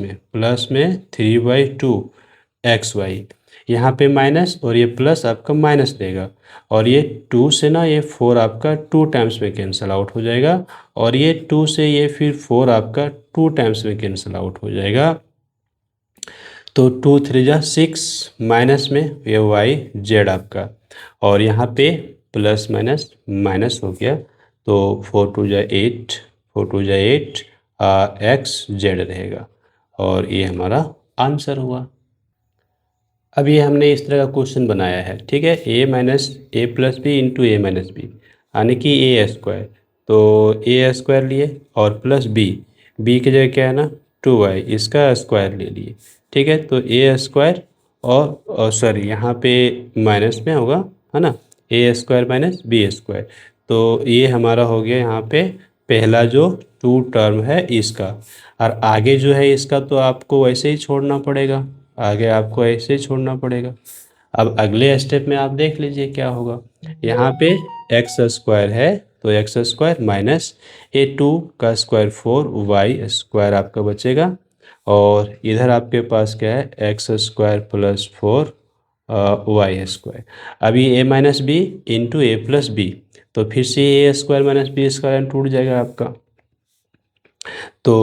S1: में 3/2 एक्स वाई, यहाँ पे माइनस और ये प्लस आपका माइनस देगा, और ये 2 से ना ये 4 आपका 2 टाइम्स में कैंसल आउट हो जाएगा, और ये 2 से ये फिर 4 आपका 2 टाइम्स में कैंसल आउट हो जाएगा। तो 2 3 जा 6, माइनस में ये वाई जेड आपका, और यहाँ पे प्लस माइनस माइनस हो गया, तो 4 2 जा 8, 4 2 जा 8 एक्स जेड रहेगा, और ये हमारा आंसर हुआ। अब ये हमने इस तरह का क्वेश्चन बनाया है, ठीक है, a minus A plus B into A minus B, यानी कि ए स्क्वायर, तो ए स्क्वायर लिए और प्लस बी की जगह क्या है ना 2y, इसका स्क्वायर ले लिए। ठीक है, तो ए स्क्वायर और सॉरी यहाँ पे माइनस में होगा, है ना, ए स्क्वायर माइनस बी स्क्वायर, तो ये हमारा हो गया यहाँ पे पहला जो 2 टर्म है इसका, और आगे जो है इसका तो आपको वैसे ही छोड़ना पड़ेगा, आगे आपको ऐसे ही छोड़ना पड़ेगा। अब अगले स्टेप में आप देख लीजिए क्या होगा, यहाँ पे एक्स स्क्वायर है तो एक्स स्क्वायर माइनस ए 2 का स्क्वायर 4 वाई स्क्वायर आपका बचेगा, और इधर आपके पास क्या है X square plus 4 Y square. अभी A minus B into A plus B, तो फिर से A square minus B square टूट जाएगा आपका, तो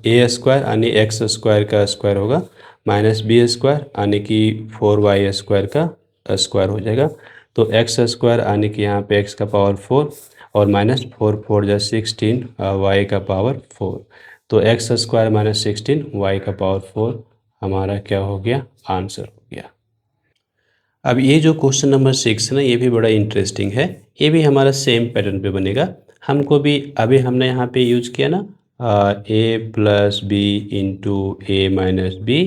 S1: ए स्क्वायर यानी एक्स स्क्वायर का स्क्वायर होगा माइनस बी स्क्वायर यानी कि 4y स्क्वायर का स्क्वायर हो जाएगा, तो एक्स स्क्वायर यानी कि यहाँ पे एक्स का पावर 4 और माइनस 4 4 जा 16 वाई का पावर 4, तो एक्स स्क्वायर माइनस 16 वाई का पावर 4 हमारा क्या हो गया, आंसर हो गया। अब ये जो क्वेश्चन नंबर 6 है ना, ये भी बड़ा इंटरेस्टिंग है, ये भी हमारा सेम पैटर्न पे बनेगा। हमको भी अभी हमने यहाँ पे यूज किया ना A plus B into A minus B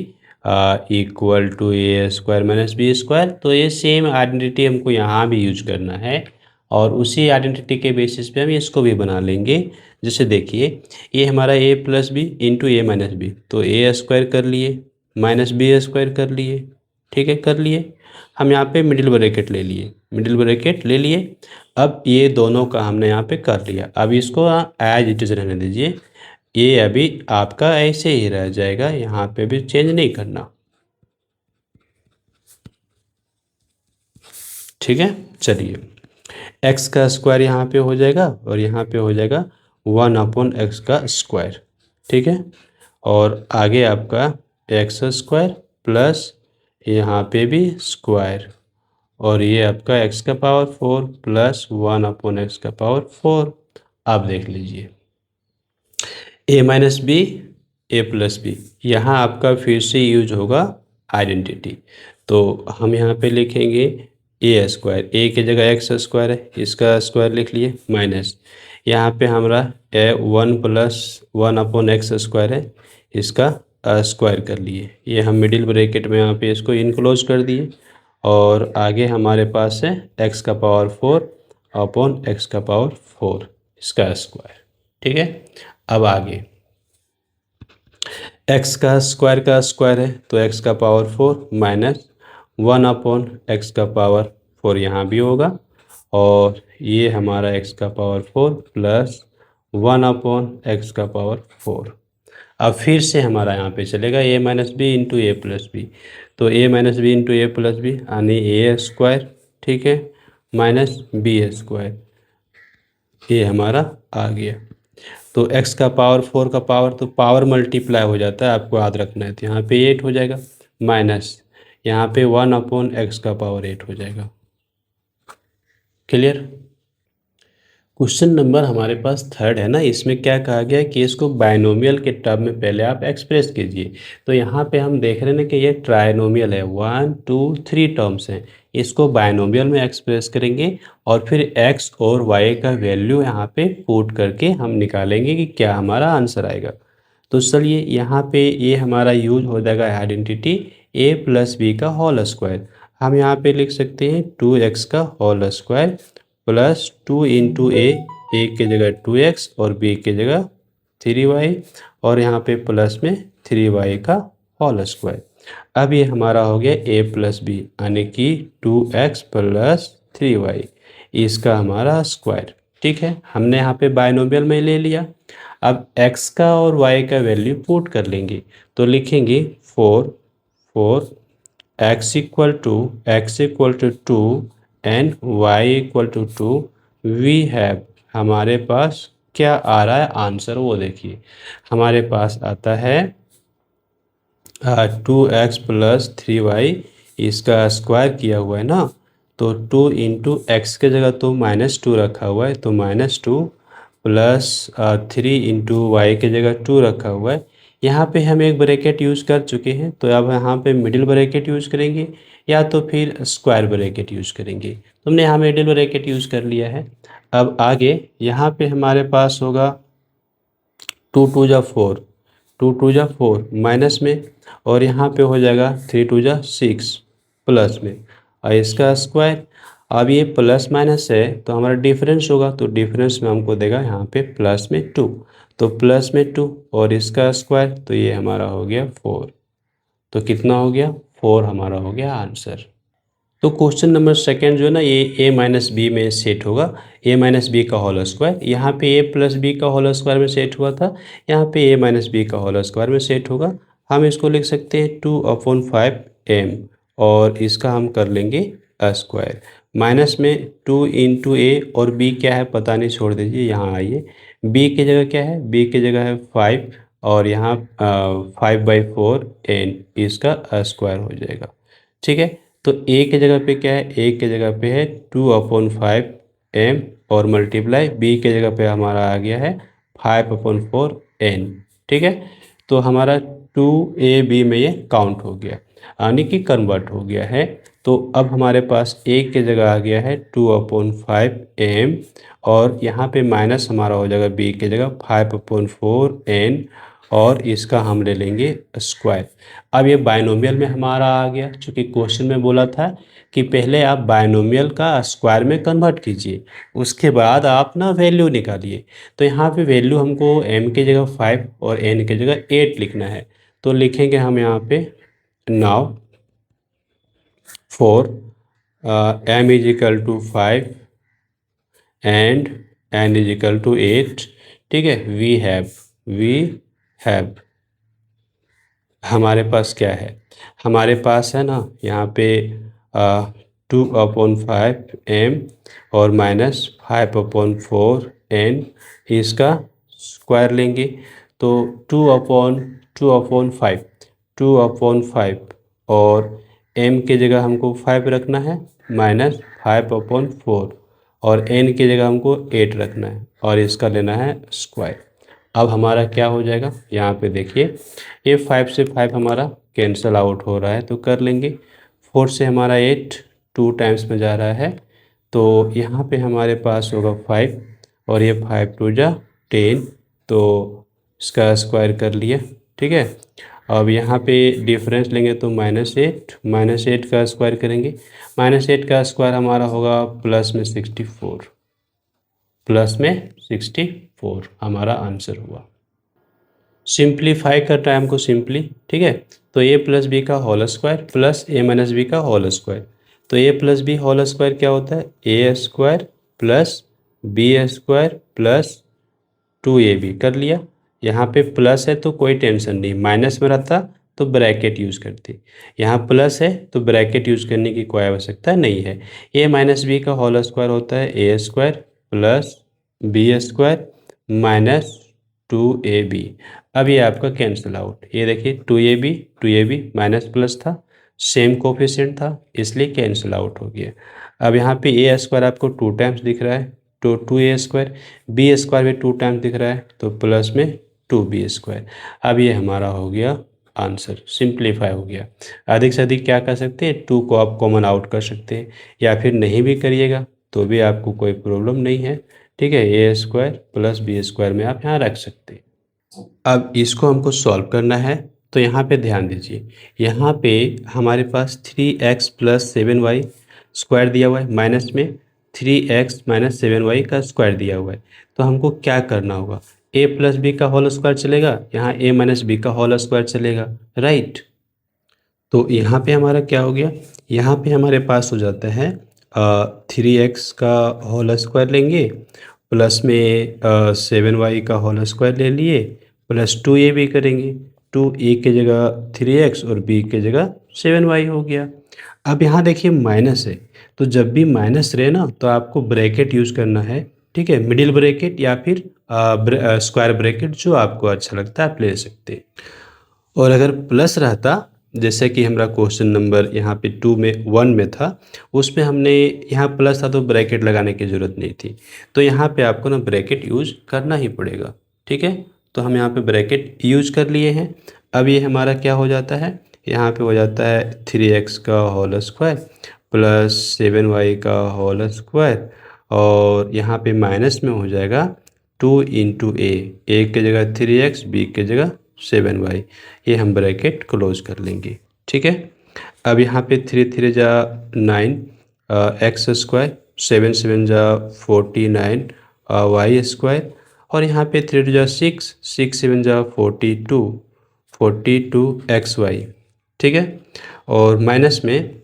S1: equal to A square minus B square, तो ये सेम आइडेंटिटी हमको यहाँ भी यूज करना है, और उसी आइडेंटिटी के बेसिस पे हम इसको भी बना लेंगे। जैसे देखिए ये हमारा ए plus B into A minus B, तो ए स्क्वायर कर लिए माइनस बी स्क्वायर कर लिए, ठीक है कर लिए, हम यहाँ पे मिडिल ब्रैकेट ले लिए, मिडिल ब्रैकेट ले लिए। अब ये दोनों का हमने यहाँ पे कर लिया, अब इसको एज इट इज रहने दीजिए, ये अभी आपका ऐसे ही रह जाएगा, यहाँ पे भी चेंज नहीं करना। ठीक है, चलिए x का स्क्वायर यहाँ पे हो जाएगा और यहाँ पे हो जाएगा 1/x का स्क्वायर, ठीक है, और आगे आपका एक्स स्क्वायर प्लस यहाँ पे भी स्क्वायर, और ये आपका x का पावर 4 प्लस 1/x का पावर 4। आप देख लीजिए a minus B A plus B, यहाँ आपका फिर से यूज होगा आइडेंटिटी, तो हम यहाँ पे लिखेंगे ए स्क्वायर, ए की जगह एक्स स्क्वायर है, इसका स्क्वायर लिख लिए, माइनस यहाँ पे हमारा 1 प्लस 1/x स्क्वायर है, इसका स्क्वायर कर लिए, ये हम मिडिल ब्रैकेट में यहाँ पे इसको इनक्लोज कर दिए, और आगे हमारे पास है x का पावर 4 अपॉन x का पावर 4, इसका स्क्वायर। ठीक है, अब आगे एक्स का स्क्वायर है तो एक्स का पावर 4 माइनस 1/x का पावर 4 यहाँ भी होगा, और ये हमारा x का पावर 4 प्लस 1/x का पावर 4। अब फिर से हमारा यहाँ पे चलेगा a minus B into A plus B, तो a minus B into A plus B यानी ए स्क्वायर, ठीक है, माइनस बी स्क्वायर, ये हमारा आ गया। तो x का पावर 4 का पावर तो पावर मल्टीप्लाई हो जाता है, आपको याद रखना है, तो यहाँ पे 8 हो जाएगा, माइनस यहाँ पे 1/x का पावर 8 हो जाएगा। क्लियर। क्वेश्चन नंबर हमारे पास थर्ड है ना, इसमें क्या कहा गया है कि इसको बायनोमियल के टर्म में पहले आप एक्सप्रेस कीजिए। तो यहाँ पे हम देख रहे हैं ना कि ये ट्राइनोमियल है, 1 2 3 टर्म्स हैं, इसको बायनोमियल में एक्सप्रेस करेंगे और फिर x और y का वैल्यू यहाँ पे पुट करके हम निकालेंगे कि क्या हमारा आंसर आएगा। तो चलिए यहाँ पे ये हमारा यूज हो जाएगा आइडेंटिटी a प्लस बी का होल स्क्वायर। हम यहाँ पे लिख सकते हैं 2x का होल स्क्वायर प्लस 2 इंटू ए के जगह 2x और b के जगह 3y, और यहाँ पे प्लस में 3y का होल स्क्वायर। अब ये हमारा हो गया a प्लस बी यानी कि 2x प्लस 3y, इसका हमारा स्क्वायर। ठीक है, हमने यहाँ पे बायनोमियल में ले लिया। अब x का और y का वैल्यू पुट कर लेंगे, तो लिखेंगे 4 x equal to 2 and y equal to 2। We have, हमारे पास क्या आ रहा है आंसर, वो देखिए हमारे पास आता है 2x प्लस 3y, इसका स्क्वायर किया हुआ है ना, तो 2 इंटू एक्स के जगह तो -2 रखा हुआ है, तो -2 प्लस 3 इंटू वाई के जगह 2 रखा हुआ है। यहाँ पे हम एक ब्रैकेट यूज़ कर चुके हैं, तो अब यहाँ पे मिडिल ब्रैकेट यूज़ करेंगे या तो फिर स्क्वायर ब्रैकेट यूज़ करेंगे। तो हमने यहाँ मिडिल ब्रैकेट यूज़ कर लिया है। अब आगे यहाँ पे हमारे पास होगा 2 2 जा 4, 2 2 जा 4 माइनस में, और यहाँ पे हो जाएगा 3 2 जा 6 प्लस में, और इसका स्क्वायर। अब ये प्लस माइनस है तो हमारा डिफरेंस होगा, तो डिफरेंस में हमको देगा यहाँ पे प्लस में 2, तो प्लस में 2 और इसका स्क्वायर, तो ये हमारा हो गया 4। तो कितना हो गया 4 हमारा हो गया आंसर। तो क्वेश्चन नंबर सेकेंड जो है ना, ये a माइनस बी में सेट होगा, a माइनस बी का होल स्क्वायर। यहाँ पे a प्लस बी का होल स्क्वायर में सेट हुआ था, यहाँ पे a माइनस बी का होल स्क्वायर में सेट होगा। हम इसको लिख सकते हैं 2/5m, और इसका हम कर लेंगे स्क्वायर। माइनस में 2 इंटू ए और b क्या है पता नहीं, छोड़ दीजिए, यहाँ आइए। b की जगह क्या है, b की जगह है 5, और यहाँ 5/4 n, इसका स्क्वायर हो जाएगा। ठीक है, तो a की जगह पे क्या है, a की जगह पे है 2/5m, और मल्टीप्लाई b की जगह पे हमारा आ गया है 5/4n। ठीक है, तो हमारा 2ab में ये काउंट हो गया, यानी कि कन्वर्ट हो गया है। तो अब हमारे पास a की जगह आ गया है 2/5m, और यहाँ पे माइनस हमारा हो जाएगा b की जगह 5/4n, और इसका हम ले लेंगे स्क्वायर। अब ये बायनोमियल में हमारा आ गया, चूँकि क्वेश्चन में बोला था कि पहले आप बायनोमियल का स्क्वायर में कन्वर्ट कीजिए, उसके बाद आप ना वैल्यू निकालिए। तो यहाँ पे वैल्यू हमको m की जगह 5 और n की जगह 8 लिखना है, तो लिखेंगे हम यहाँ पे now for m is equal to 5 and n is equal to 8। ठीक है, वी हैव हमारे पास क्या है, हमारे पास है ना यहाँ पे 2/5m और माइनस 5/4n, इसका स्क्वायर लेंगे, तो 2/5 और m की जगह हमको 5 रखना है, माइनस 5/4, और n की जगह हमको 8 रखना है, और इसका लेना है स्क्वायर। अब हमारा क्या हो जाएगा, यहाँ पे देखिए ये 5 से 5 हमारा कैंसल आउट हो रहा है, तो कर लेंगे। 4 से हमारा 8 2 टाइम्स में जा रहा है, तो यहाँ पे हमारे पास होगा 5, और ये 5 2 जा 10, तो इसका स्क्वायर कर लिया। ठीक है, अब यहाँ पे डिफरेंस लेंगे तो -8 का स्क्वायर करेंगे, -8 का स्क्वायर हमारा होगा प्लस में 64। प्लस में 64 हमारा आंसर हुआ। सिंप्लीफाई करना है हमको सिंपली, ठीक है। तो ए प्लस बी का whole square plus A minus B का होल स्क्वायर। तो A plus B whole square क्या होता है, A square plus B square plus 2ab कर लिया। यहाँ पे प्लस है तो कोई टेंशन नहीं, माइनस में रहता तो ब्रैकेट यूज़ करते। यहाँ प्लस है तो ब्रैकेट यूज़ करने की कोई आवश्यकता नहीं है। ए माइनस बी का होल स्क्वायर होता है A square plus B square minus 2ab। अब ये आपका कैंसिल आउट, ये देखिए 2ab माइनस प्लस था, सेम कोफिशिएंट था, इसलिए कैंसिल आउट हो गया। अब यहाँ पे ए स्क्वायर आपको 2 टाइम्स दिख रहा है तो 2a स्क्वायर, बी स्क्वायर भी 2 टाइम्स दिख रहा है तो प्लस में 2b स्क्वायर। अब ये हमारा हो गया आंसर, सिंप्लीफाई हो गया। अधिक से अधिक क्या कर सकते हैं, 2 को आप कॉमन आउट कर सकते हैं, या फिर नहीं भी करिएगा तो भी आपको कोई प्रॉब्लम नहीं है, ठीक है। A square plus B square में आप यहाँ रख सकते हैं। अब इसको हमको सॉल्व करना है, तो यहाँ पे ध्यान दीजिए, यहाँ पे हमारे पास 3x प्लस 7y स्क्वायर दिया हुआ है, माइनस में 3x माइनस 7y का स्क्वायर दिया हुआ है। तो हमको क्या करना होगा, a प्लस बी का होल स्क्वायर चलेगा, यहाँ a माइनस बी का होल स्क्वायर चलेगा, राइट। तो यहाँ पे हमारा क्या हो गया, यहाँ पे हमारे पास हो जाता है 3x का होल स्क्वायर लेंगे प्लस में 7y का होल स्क्वायर ले लिए प्लस 2ab करेंगे। 2a की जगह 3x और b की जगह 7y हो गया। अब यहाँ देखिए माइनस है, तो जब भी माइनस रहे ना तो आपको ब्रैकेट यूज़ करना है, ठीक है। मिडिल ब्रैकेट या फिर स्क्वायर ब्रैकेट, जो आपको अच्छा लगता है आप ले सकते हैं। और अगर प्लस रहता, जैसे कि हमारा क्वेश्चन नंबर यहाँ पे 1 में था, उसमें हमने यहाँ प्लस था तो ब्रैकेट लगाने की ज़रूरत नहीं थी, तो यहाँ पे आपको ना ब्रैकेट यूज़ करना ही पड़ेगा, ठीक है। तो हम यहाँ पे ब्रैकेट यूज कर लिए हैं। अब ये हमारा क्या हो जाता है, यहाँ पे हो जाता है 3x का होल स्क्वायर प्लस 7y का होल स्क्वायर, और यहाँ पे माइनस में हो जाएगा 2 इंटू ए की जगह 3x, बी की जगह 7y। ये हम ब्रैकेट क्लोज कर लेंगे, ठीक है। अब यहाँ पे 3 3 जा 9 एक्स स्क्वायर, 7 7 जा 49 वाई स्क्वायर, और यहाँ पे 3 2 जा 6 6 7 जा 42 एक्स वाई, ठीक है। और माइनस में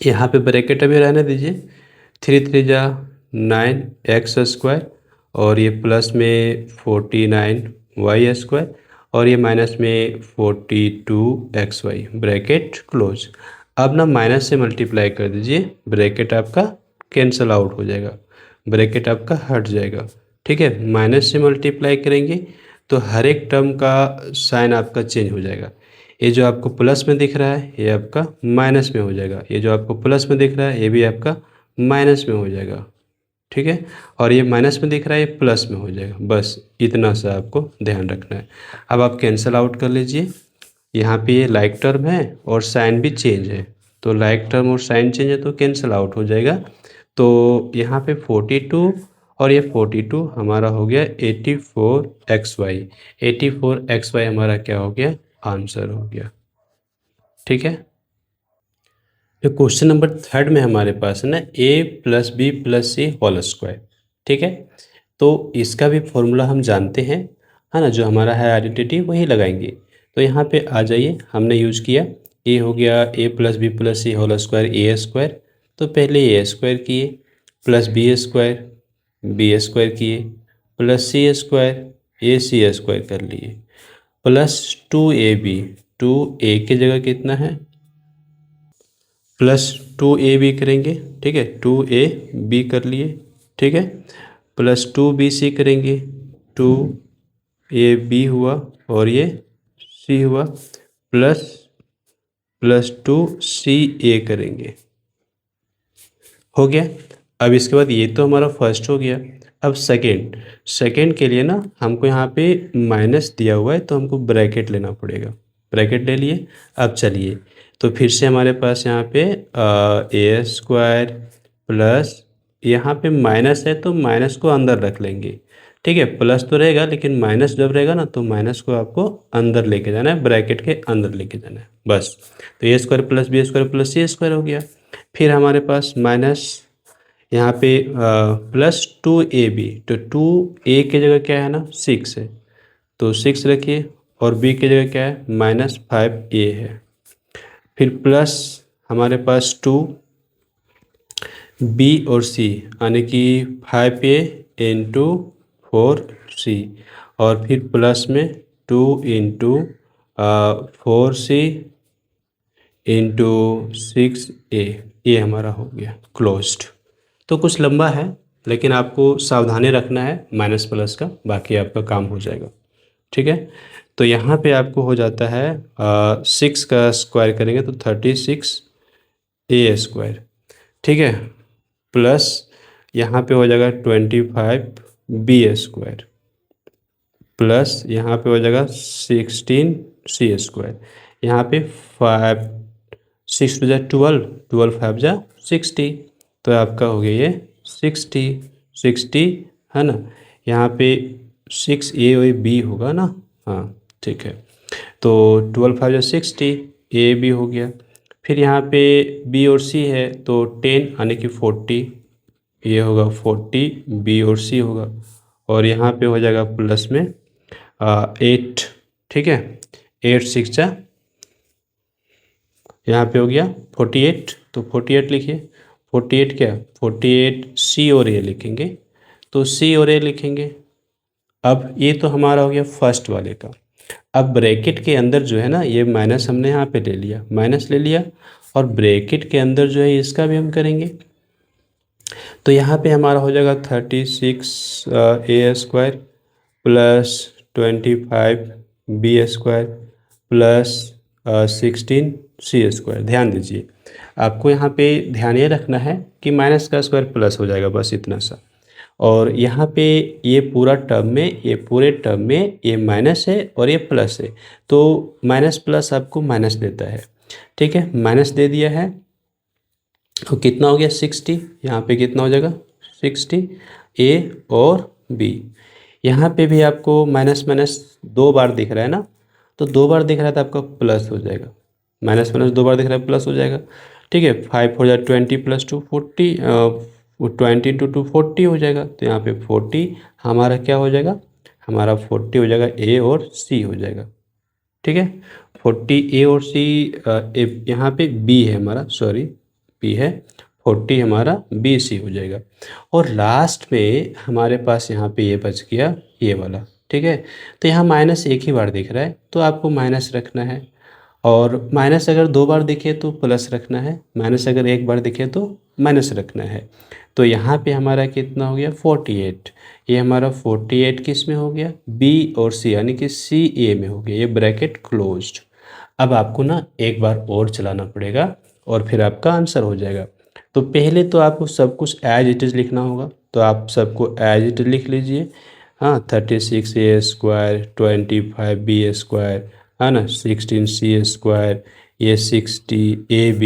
S1: यहाँ पे ब्रैकेट अभी रहने दीजिए, 3 3 जा 9 एक्स स्क्वायर, और ये प्लस में 49 वाई स्क्वायर, और ये माइनस में 42 एक्स वाई, ब्रैकेट क्लोज। अब ना माइनस से मल्टीप्लाई कर दीजिए, ब्रैकेट आपका कैंसल आउट हो जाएगा, ब्रैकेट आपका हट जाएगा, ठीक है। माइनस से मल्टीप्लाई करेंगे तो हर एक टर्म का साइन आपका चेंज हो जाएगा। ये जो आपको प्लस में दिख रहा है ये आपका माइनस में हो जाएगा, ये जो आपको प्लस में दिख रहा है ये भी आपका माइनस में हो जाएगा, ठीक है। और ये माइनस में दिख रहा है ये प्लस में हो जाएगा, बस इतना सा आपको ध्यान रखना है। अब आप कैंसिल आउट कर लीजिए, यहाँ पे ये लाइक टर्म है और साइन भी चेंज है, तो लाइक टर्म और साइन चेंज है तो कैंसिल आउट हो जाएगा। तो यहाँ पे 42 और ये 42 हमारा हो गया 84xy, 84xy हमारा क्या हो गया, आंसर हो गया, ठीक है। तो क्वेश्चन नंबर 3 में हमारे पास है ना a plus B plus C whole square, ठीक है। तो इसका भी फॉर्मूला हम जानते हैं, है ना, जो हमारा है आइडेंटिटी वही लगाएंगे। तो यहाँ पे आ जाइए, हमने यूज़ किया a हो गया a plus B plus C whole square A square, तो पहले ए स्क्वायर किए प्लस बी स्क्वायर किए plus C square A C square कर लिए प्लस 2ab, 2a की जगह कितना है प्लस 2ab करेंगे, ठीक है, 2ab कर लिए, ठीक है, प्लस 2bc करेंगे, 2ab हुआ और ये c हुआ, प्लस 2ca करेंगे, हो गया। अब इसके बाद ये तो हमारा फर्स्ट हो गया। अब सेकेंड के लिए ना हमको यहाँ पे माइनस दिया हुआ है तो हमको ब्रैकेट लेना पड़ेगा, ब्रैकेट ले लिए। अब चलिए, तो फिर से हमारे पास यहाँ पे ए स्क्वायर प्लस, यहाँ पे माइनस है तो माइनस को अंदर रख लेंगे, ठीक है। प्लस तो रहेगा लेकिन माइनस जब रहेगा ना तो माइनस को आपको अंदर लेके जाना है, ब्रैकेट के अंदर लेके जाना है, बस। तो A square plus B square plus C square हो गया। फिर हमारे पास माइनस यहाँ पे +2ab, तो 2a की जगह क्या है ना 6 है, तो 6 रखिए, और b की जगह क्या है -5a है। फिर प्लस हमारे पास 2 बी और सी, यानी कि 5a इंटू 4c, और फिर प्लस में 2 इंटू 4c इंटू 6a, ये हमारा हो गया क्लोज्ड। तो कुछ लंबा है, लेकिन आपको सावधानी रखना है माइनस प्लस का, बाकी आपका काम हो जाएगा। ठीक है, तो यहाँ पे आपको हो जाता है 6 का स्क्वायर करेंगे तो 36a²। ठीक है, प्लस यहाँ पे हो जाएगा 25b², प्लस यहाँ पे हो जाएगा 16c²। यहाँ पे 5 6 टू जा 12, 12 5 जा 60, तो आपका हो गया ये 60 है ना। यहाँ पे 6a और b होगा ना, हाँ ठीक है, तो 12 5 जा 60, a b हो गया। फिर यहाँ पे b और c है, तो 10 यानी कि 40, ये होगा 40, b और c होगा, और यहाँ पे हो जाएगा प्लस में 8। ठीक है, 8 6 जा, यहाँ पे हो गया 48, तो 48 लिखिए। 48 क्या, 48 सी और ए लिखेंगे, तो सी और ए लिखेंगे। अब ये तो हमारा हो गया फर्स्ट वाले का। अब ब्रैकेट के अंदर जो है ना, ये माइनस हमने यहाँ पे ले लिया, माइनस ले लिया, और ब्रैकेट के अंदर जो है इसका भी हम करेंगे। तो यहाँ पे हमारा हो जाएगा 36a² plus 25b² plus 16c²। ध्यान दीजिए, आपको यहाँ पे ध्यान ये रखना है कि माइनस का स्क्वायर प्लस हो जाएगा, बस इतना सा। और यहाँ पे ये पूरा टर्म में, ये पूरे टर्म में ये माइनस है और ये प्लस है, तो माइनस प्लस आपको माइनस देता है। ठीक है, माइनस दे दिया है, तो कितना हो गया 60, यहाँ पे कितना हो जाएगा 60 ए और बी। यहाँ पे भी आपको माइनस माइनस 2 बार दिख रहा है ना, तो 2 बार दिख रहा है तो आपका प्लस हो जाएगा, माइनस माइनस 2 बार दिख रहा है प्लस हो जाएगा। ठीक है, 5 हो जाए 20 प्लस 2 40, 20 इंटू 2 40 हो जाएगा, तो यहाँ पे 40 हमारा क्या हो जाएगा, हमारा 40 हो जाएगा ए और सी हो जाएगा। ठीक है, 40 ए और सी, यहाँ पे बी है हमारा, सॉरी बी है, 40 हमारा बी सी हो जाएगा। और लास्ट में हमारे पास यहाँ पे ये बच गया ये वाला। ठीक है, तो यहाँ माइनस एक ही बार दिख रहा है, तो आपको माइनस रखना है, और माइनस अगर 2 बार दिखे तो प्लस रखना है, माइनस अगर 1 बार दिखे तो माइनस रखना है। तो यहाँ पे हमारा कितना हो गया 48, ये हमारा 48 किस में हो गया, बी और सी, यानी कि सी ए में हो गया, ये ब्रैकेट क्लोज्ड। अब आपको ना एक बार और चलाना पड़ेगा और फिर आपका आंसर हो जाएगा। तो पहले तो आपको सब कुछ एज इट इज़ लिखना होगा, तो आप सबको एज इट इज़ लिख लीजिए। हाँ, 36a², 25b², है ना, 16c², ये 60ab,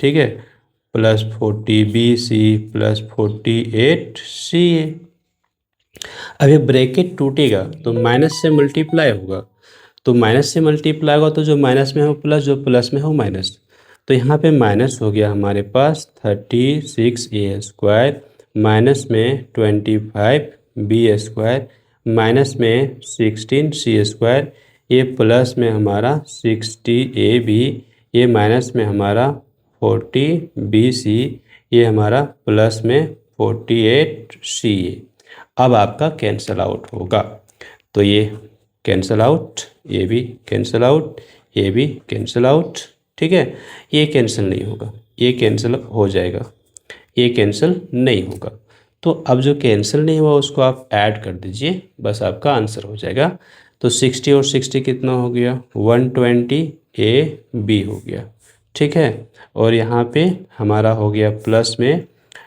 S1: ठीक है, प्लस 40bc प्लस 48ca। अब ये ब्रैकेट टूटेगा तो माइनस से मल्टीप्लाई होगा, तो माइनस से मल्टीप्लाई होगा तो जो माइनस में हो प्लस, जो प्लस में हो माइनस। तो यहाँ पे माइनस हो गया हमारे पास 36a² माइनस में 25b², माइनस में 16c², ये प्लस में हमारा 60ab, ये माइनस में हमारा 40bc, ये हमारा प्लस में 48ca। अब आपका कैंसल आउट होगा, तो ये कैंसल आउट, ये भी कैंसल आउट, ये भी कैंसल आउट। ठीक है, ये कैंसिल नहीं होगा, ये कैंसिल हो जाएगा, ये कैंसिल नहीं होगा। तो अब जो कैंसिल नहीं हुआ उसको आप ऐड कर दीजिए, बस आपका आंसर हो जाएगा। तो 60 और 60 कितना हो गया 120ab हो गया। ठीक है, और यहाँ पे हमारा हो गया प्लस में,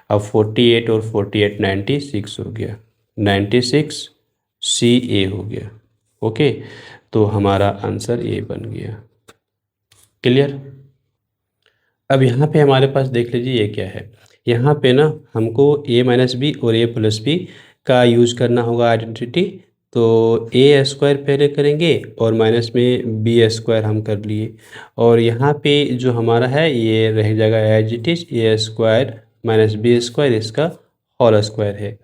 S1: अब 48 और 48 96 हो गया, 96ca हो गया। ओके, तो हमारा आंसर ए बन गया। क्लियर। अब यहाँ पे हमारे पास देख लीजिए ये क्या है, यहाँ पे ना हमको a माइनस बी और a प्लस बी का यूज़ करना होगा आइडेंटिटी। तो a² पहले करेंगे और माइनस में b² हम कर लिए, और यहाँ पे जो हमारा है ये रह जाएगा as it is a² minus B square इसका होल स्क्वायर है।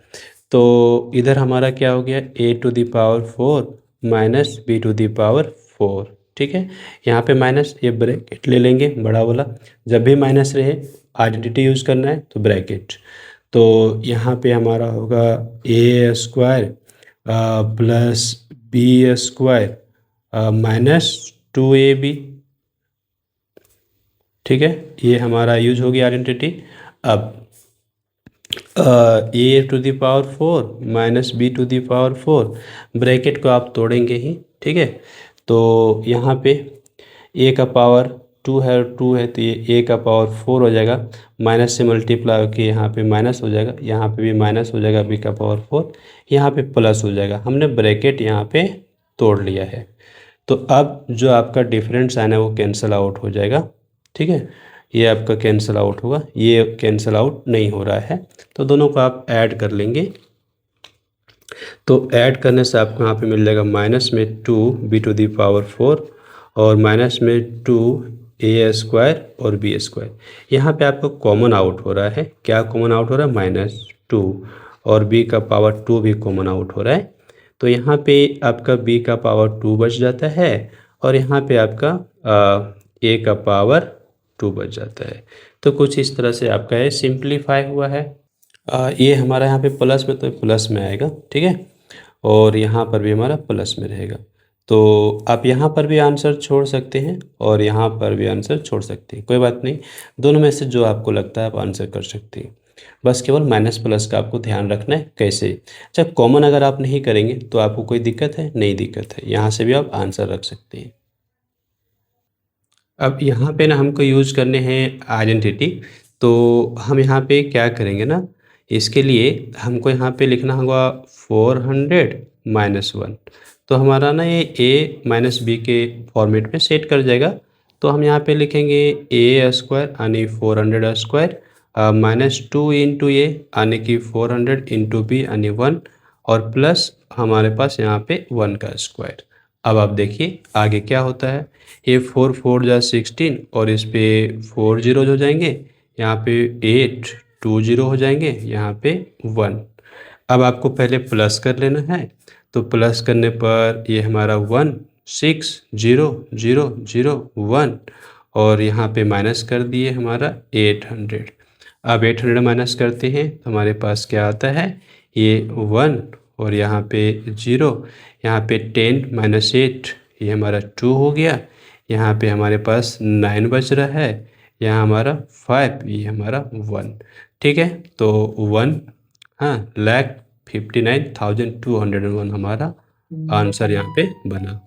S1: तो इधर हमारा क्या हो गया, A to the power 4 minus B to the power 4। ठीक है, यहाँ पे माइनस, ये ब्रैकेट ले लेंगे बड़ा वाला, जब भी माइनस रहे आइडेंटिटी यूज़ करना है तो ब्रैकेट। तो यहाँ पे हमारा होगा A square plus B square minus 2ab। ठीक है, ये हमारा यूज होगी आइडेंटिटी। अब A to the power 4 minus B to the power 4, bracket को आप तोड़ेंगे ही। ठीक है, तो यहाँ पे ए का पावर 2 है, 2 है तो ये ए का पावर 4 हो जाएगा, माइनस से मल्टीप्लाई होकर यहाँ पे माइनस हो जाएगा, यहाँ पे भी माइनस हो जाएगा बी का पावर 4, यहाँ पे प्लस हो जाएगा। हमने ब्रैकेट यहाँ पे तोड़ लिया है। तो अब जो आपका डिफरेंट साइन है वो कैंसिल आउट हो जाएगा। ठीक है, ये आपका कैंसिल आउट होगा, ये कैंसिल आउट नहीं हो रहा है, तो दोनों को आप ऐड कर लेंगे। तो ऐड करने से आपको यहाँ पे मिल जाएगा माइनस में 2 बी टू दी पावर 4 और माइनस में 2 ए स्क्वायर और बी स्क्वायर। यहाँ पे आपको कॉमन आउट हो रहा है, क्या कॉमन आउट हो रहा है, -2, और बी का पावर 2 भी कॉमन आउट हो रहा है। तो यहाँ पे आपका b का पावर 2 बच जाता है और यहाँ पे आपका a का पावर 2 बच जाता है। तो कुछ इस तरह से आपका ये सिंप्लीफाई हुआ है। ये हमारा यहाँ पे प्लस में, तो प्लस में आएगा। ठीक है, और यहाँ पर भी हमारा प्लस में रहेगा। तो आप यहाँ पर भी आंसर छोड़ सकते हैं और यहाँ पर भी आंसर छोड़ सकते हैं, कोई बात नहीं, दोनों में से जो आपको लगता है आप आंसर कर सकते हैं। बस केवल माइनस प्लस का आपको ध्यान रखना है कैसे। अच्छा, कॉमन अगर आप नहीं करेंगे तो आपको कोई दिक्कत है, नहीं दिक्कत है, यहाँ से भी आप आंसर रख सकते हैं। अब यहाँ पे ना हमको यूज़ करने हैं आइडेंटिटी। तो हम यहाँ पे क्या करेंगे ना, इसके लिए हमको यहाँ पे लिखना होगा 400 माइनस 1। तो हमारा ना ये a माइनस बी के फॉर्मेट में सेट कर जाएगा। तो हम यहाँ पे लिखेंगे ए स्क्वायर यानी 400 स्क्वायर -2 इंटू ए यानी कि 400 इंटू बी यानी 1 और प्लस हमारे पास यहाँ पे 1 का स्क्वायर। अब आप देखिए आगे क्या होता है, ये 4 4 जा 16 और इस पे 4 जीरो हो जाएंगे, यहाँ पे 8 2 जीरो हो जाएंगे, यहाँ पे 1। अब आपको पहले प्लस कर लेना है, तो प्लस करने पर ये हमारा 1 6 0 0 0 1 और यहाँ पे माइनस कर दिए हमारा 800। अब 800 माइनस करते हैं तो हमारे पास क्या आता है, ये 1 और यहाँ पे 0, यहाँ पे 10 माइनस 8 ये हमारा 2 हो गया, यहाँ पे हमारे पास 9 बच रहा है, यहाँ हमारा 5 ये हमारा 1। ठीक है, तो 1 1,59,201 हमारा आंसर यहाँ पे बना।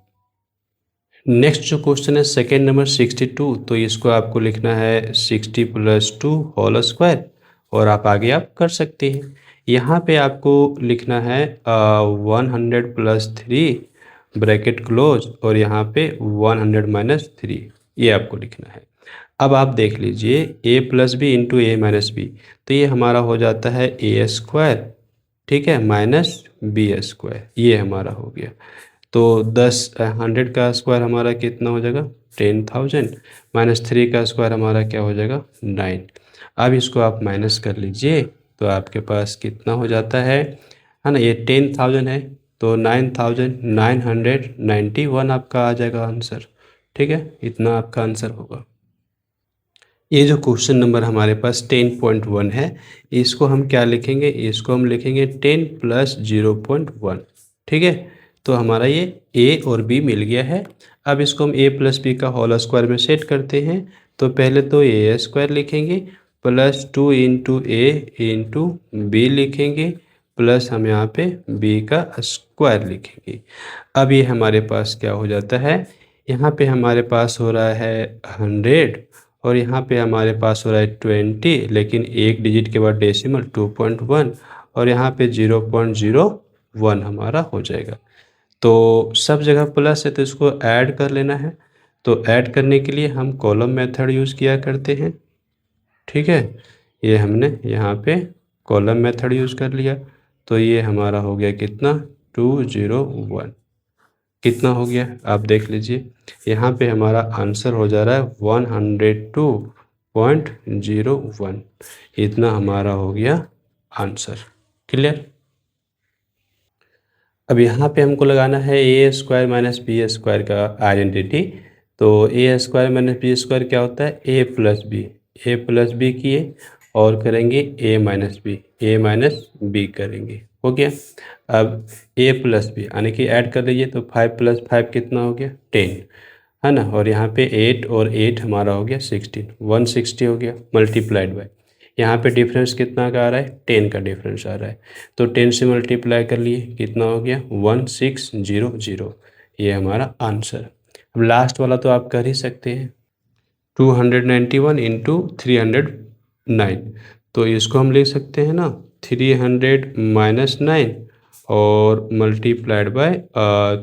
S1: नेक्स्ट जो क्वेश्चन है सेकेंड नंबर 62, तो इसको आपको लिखना है 60 + 2 होल स्क्वायर और आप आगे आप कर सकते हैं। यहाँ पे आपको लिखना है 100 + 3 ब्रैकेट क्लोज और यहाँ पे 100 - 3, ये आपको लिखना है। अब आप देख लीजिए a + b into a - b, तो ये हमारा हो जाता है a स्क्वायर, ठीक है, माइनस बी स्क्वायर, ये हमारा हो गया। तो 100 का स्क्वायर हमारा कितना हो जाएगा, 10,000 -3 का स्क्वायर हमारा क्या हो जाएगा, 9। अब इसको आप माइनस कर लीजिए तो आपके पास कितना हो जाता है ना, ये 10,000 है तो 9,991 आपका आ जाएगा आंसर। ठीक है, इतना आपका आंसर होगा। ये जो क्वेश्चन नंबर हमारे पास 10.1 है, इसको हम क्या लिखेंगे, इसको हम लिखेंगे 10 + 0.1। ठीक है, तो हमारा ये a और b मिल गया है। अब इसको हम a + b का होल स्क्वायर में सेट करते हैं। तो पहले तो a स्क्वायर लिखेंगे प्लस 2 इंटू ए इंटू बी लिखेंगे प्लस हम यहाँ पे b का स्क्वायर लिखेंगे। अब ये हमारे पास क्या हो जाता है, यहाँ पे हमारे पास हो रहा है 100 और यहाँ पे हमारे पास हो रहा है 20, लेकिन एक डिजिट के बाद डेसिमल 2.1 और यहाँ पे 0.01 हमारा हो जाएगा। तो सब जगह प्लस है तो इसको ऐड कर लेना है। तो ऐड करने के लिए हम कॉलम मेथड यूज़ किया करते हैं। ठीक है, ये हमने यहाँ पे कॉलम मेथड यूज़ कर लिया, तो ये हमारा हो गया कितना, 201। कितना हो गया आप देख लीजिए, यहाँ पे हमारा आंसर हो जा रहा है 102 0.01, इतना हमारा हो गया आंसर। क्लियर। अब यहाँ पे हमको लगाना है A square minus B square का आइडेंटिटी। तो A square minus B square क्या होता है, ए प्लस बी किए और करेंगे ए माइनस बी करेंगे, हो गया। अब ए प्लस बी यानी कि ऐड कर लीजिए, तो 5 प्लस 5 कितना हो गया 10, है ना। और यहाँ पे 8 और 8 हमारा हो गया 16, 160 हो गया मल्टीप्लाइड बाय, यहाँ पे डिफरेंस कितना का आ रहा है 10 का डिफरेंस आ रहा है, तो 10 से मल्टीप्लाई कर लिए कितना हो गया 1600, ये हमारा आंसर। अब लास्ट वाला तो आप कर ही सकते हैं, 291 इंटू 309, तो इसको हम लिख सकते हैं ना 300 माइनस 9 और मल्टीप्लाइड बाय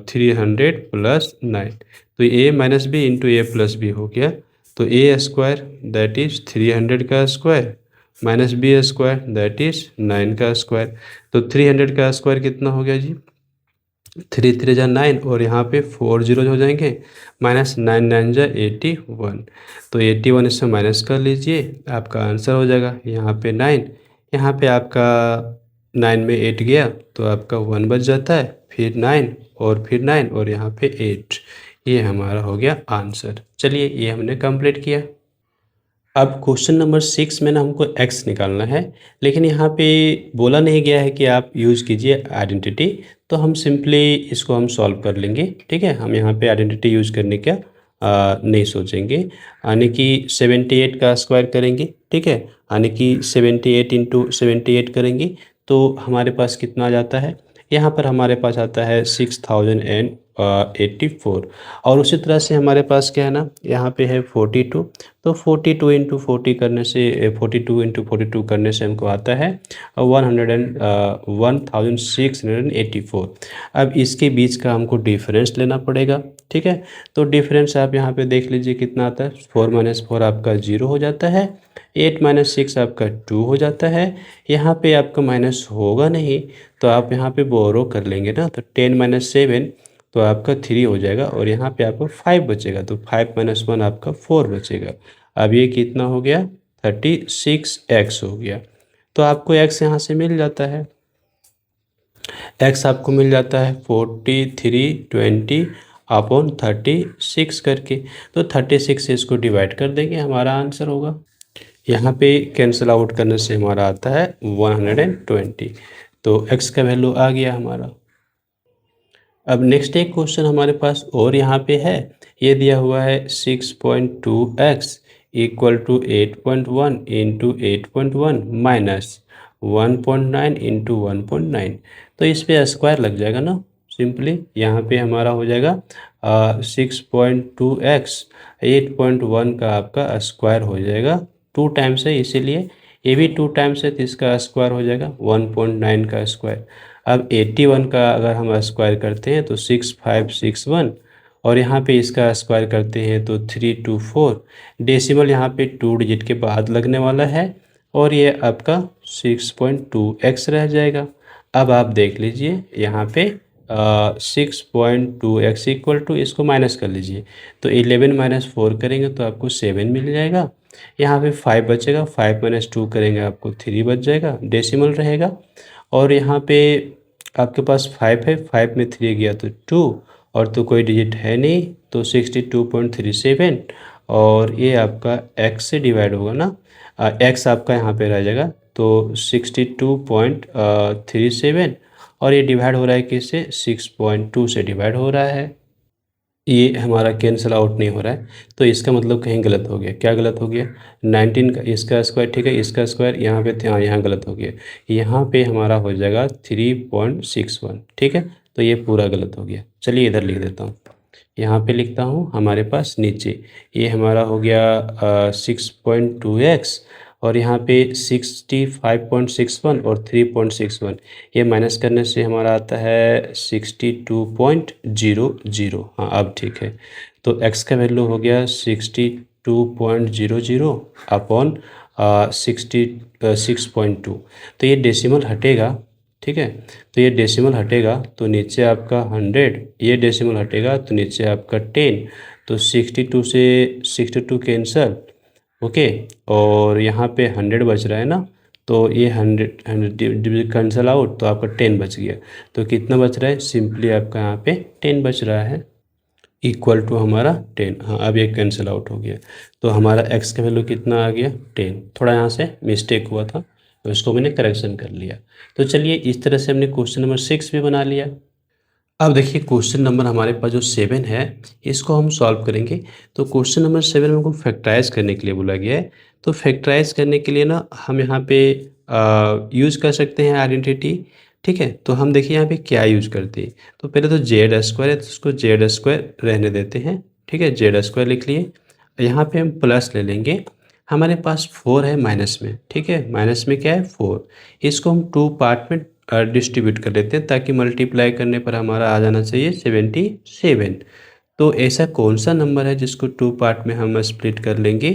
S1: 300 प्लस 9, तो A minus B into A plus B हो गया। तो ए स्क्वायर दैट इज 300 का square minus B square that is 9 का स्क्वायर, तो 300 का स्क्वायर कितना हो गया जी 3 3 जा 9 और यहाँ पे 4 जीरो हो जाएंगे, माइनस 9 9 जा 81, तो 81 इससे माइनस कर लीजिए, आपका आंसर हो जाएगा यहाँ पे 9, यहाँ पे आपका 9 में 8 गया तो आपका 1 बच जाता है, फिर 9 और फिर 9 और यहाँ पे 8, ये हमारा हो गया आंसर। चलिए ये हमने कंप्लीट किया। अब क्वेश्चन नंबर 6 में ना हमको x निकालना है, लेकिन यहाँ पे बोला नहीं गया है कि आप यूज़ कीजिए आइडेंटिटी, तो हम सिंपली इसको हम सॉल्व कर लेंगे। ठीक है, हम यहाँ पे आइडेंटिटी यूज़ करने का नहीं सोचेंगे, यानी कि 78 का स्क्वायर करेंगे। ठीक है, यानी कि 78 इंटू 78 करेंगे तो हमारे पास कितना आ जाता है, यहाँ पर हमारे पास आता है 6084, और उसी तरह से हमारे पास क्या है ना, यहाँ पे है 42, तो 42 इंटू 40 करने से 42 इंटू 42 करने से हमको आता है 1684। अब इसके बीच का हमको डिफरेंस लेना पड़ेगा। ठीक है, तो डिफरेंस आप यहाँ पे देख लीजिए कितना आता है, 4 माइनस 4 आपका 0 हो जाता है, 8 माइनस 6 आपका 2 हो जाता है, यहाँ पे आपका माइनस होगा नहीं तो आप यहाँ पे बोरो कर लेंगे ना, तो 10 माइनस 7 तो आपका 3 हो जाएगा और यहाँ पे आपको 5 बचेगा, तो 5 माइनस 1 आपका 4 बचेगा। अब ये कितना हो गया 36x हो गया, तो आपको x यहाँ से मिल जाता है, x आपको मिल जाता है 4320 अपॉन 36 करके, तो 36 से इसको डिवाइड कर देंगे, हमारा आंसर होगा। यहाँ पे कैंसिल आउट करने से हमारा आता है 120, तो x का वैल्यू आ गया हमारा। अब नेक्स्ट एक क्वेश्चन हमारे पास और यहाँ पे है, ये दिया हुआ है 6.2x equal to 8.1 into 8.1 minus 1.9 into 1.9, तो इस पे स्क्वायर लग जाएगा ना सिंपली, यहाँ पे हमारा हो जाएगा 6.2x 8.1 का आपका स्क्वायर हो जाएगा, 2 टाइम्स है इसीलिए, ये भी 2 टाइम्स है तो इसका स्क्वायर हो जाएगा 1.9 का स्क्वायर। अब 81 का अगर हम स्क्वायर करते हैं तो 6561, और यहाँ पे इसका स्क्वायर करते हैं तो 324, डेसिमल यहाँ पे 2 डिजिट के बाद लगने वाला है और ये आपका 6.2x रह जाएगा। अब आप देख लीजिए यहाँ पे 6.2x इक्वल टू, इसको माइनस कर लीजिए, तो 11 माइनस 4 करेंगे तो आपको 7 मिल जाएगा, यहाँ पे 5 बचेगा, 5 माइनस 2 करेंगे आपको 3 बच जाएगा, डेसिमल रहेगा, और यहाँ पे आपके पास 5 है, 5 में 3 गया तो 2, और तो कोई डिजिट है नहीं तो 62.37, और ये आपका x से डिवाइड होगा ना, x आपका यहाँ पे रह जाएगा तो 62.37, और ये डिवाइड हो रहा है किससे 6.2 से डिवाइड हो रहा है, ये हमारा कैंसिल आउट नहीं हो रहा है, तो इसका मतलब कहीं गलत हो गया। क्या गलत हो गया 19 का इसका स्क्वायर, ठीक है, इसका स्क्वायर यहाँ पे हाँ यहाँ गलत हो गया, यहाँ पे हमारा हो जाएगा 3.61, ठीक है, तो ये पूरा गलत हो गया। चलिए इधर लिख देता हूँ, यहाँ पे लिखता हूँ हमारे पास नीचे, ये हमारा हो गया 6.2x, और यहाँ पे 65.61 और 3.61, ये माइनस करने से हमारा आता है 62.00। हाँ अब ठीक है, तो x का वैल्यू हो गया 62.00 अपॉन 66.2, तो ये डेसिमल हटेगा, ठीक है, तो ये डेसिमल हटेगा तो नीचे आपका 100, ये डेसिमल हटेगा तो नीचे आपका 10, तो 62 से 62 कैंसल, ओके। और यहाँ पे 100 बच रहा है ना, तो ये 100 कैंसल आउट, तो आपका 10 बच गया। तो कितना बच रहा है, सिंपली आपका यहाँ पे 10 बच रहा है, इक्वल टू हमारा 10। हाँ, अब ये कैंसिल आउट हो गया, तो हमारा x का वैल्यू कितना आ गया, 10। थोड़ा यहाँ से मिस्टेक हुआ था, तो इसको मैंने करेक्शन कर लिया। तो चलिए, इस तरह से हमने क्वेश्चन नंबर 6 भी बना लिया। अब देखिए, क्वेश्चन नंबर हमारे पास जो 7 है, इसको हम सॉल्व करेंगे। तो क्वेश्चन नंबर 7 में हमको फैक्टराइज करने के लिए बोला गया है। तो फैक्टराइज करने के लिए ना हम यहाँ पे यूज़ कर सकते हैं आइडेंटिटी। ठीक है, तो हम देखिए यहाँ पे क्या यूज़ करते हैं। तो पहले तो जेड स्क्वायर है, तो उसको जेड स्क्वायर रहने देते हैं। ठीक है, जेड स्क्वायर लिख लिए। यहाँ पे हम प्लस ले लेंगे। हमारे पास 4 है माइनस में। ठीक है, माइनस में क्या है, 4। इसको हम 2 पार्ट में डिस्ट्रीब्यूट कर देते हैं, ताकि मल्टीप्लाई करने पर हमारा आ जाना चाहिए 77। तो ऐसा कौन सा नंबर है जिसको 2 पार्ट में हम स्प्लिट कर लेंगे,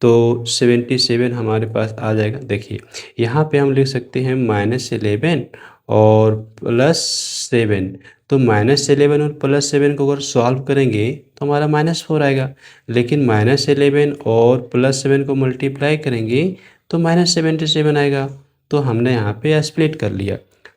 S1: तो 77 हमारे पास आ जाएगा। देखिए, यहाँ पे हम लिख सकते हैं -11 और +7। तो -11 और +7 को अगर सॉल्व करेंगे तो हमारा -4 आएगा। लेकिन -11 और +7 को मल्टीप्लाई करेंगे तो -77 आएगा। तो हमने यहाँ पे स्प्लिट कर लिया,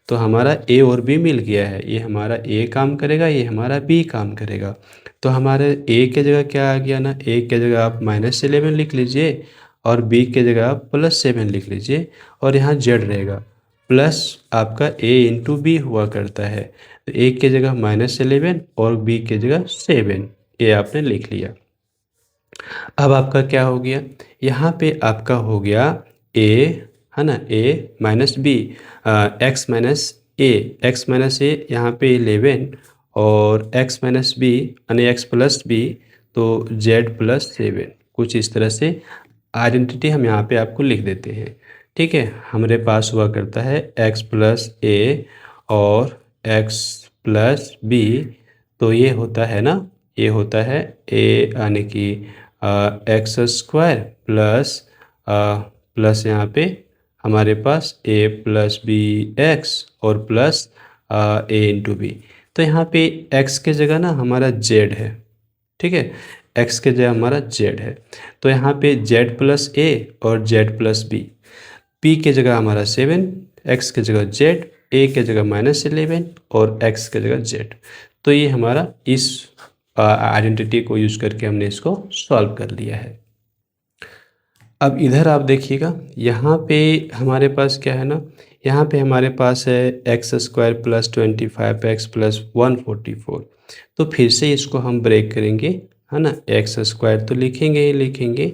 S1: तो हमारा ए और बी मिल गया है। ये हमारा ए काम करेगा, ये हमारा बी काम करेगा। तो हमारे ए के जगह क्या आ गया ना, ए के जगह आप -11 लिख लीजिए और बी के जगह आप +7 लिख लीजिए, और यहाँ जेड रहेगा। प्लस आपका ए इंटू बी हुआ करता है, तो ए के जगह -11 और बी के जगह 7, ये आपने लिख लिया। अब आपका क्या हो गया, यहाँ पे आपका हो गया ए, है ना, ए माइनस बी, एक्स माइनस ए यहाँ पे 11 और एक्स माइनस बी यानी एक्स प्लस बी, तो जेड प्लस 7। कुछ इस तरह से आइडेंटिटी हम यहाँ पे आपको लिख देते हैं। ठीक है, हमारे पास हुआ करता है एक्स प्लस ए और एक्स प्लस बी, तो ये होता है ना, ये होता है ए यानी कि एक्स स्क्वायर प्लस प्लस यहाँ पे हमारे पास ए प्लस बी एक्स और प्लस ए इंटू बी। तो यहाँ पे एक्स के जगह ना हमारा जेड है। ठीक है, एक्स के जगह हमारा जेड है, तो यहाँ पे जेड प्लस ए और जेड प्लस बी। पी के जगह हमारा 7, एक्स के जगह जेड, ए के जगह -11 और एक्स के जगह जेड। तो ये हमारा इस आइडेंटिटी को यूज़ करके हमने इसको सॉल्व कर लिया है। अब इधर आप देखिएगा, यहाँ पे हमारे पास क्या है ना, यहाँ पे हमारे पास है X square plus 25x plus 144। तो फिर से इसको हम ब्रेक करेंगे, है ना। एक्स स्क्वायर तो लिखेंगे ही लिखेंगे,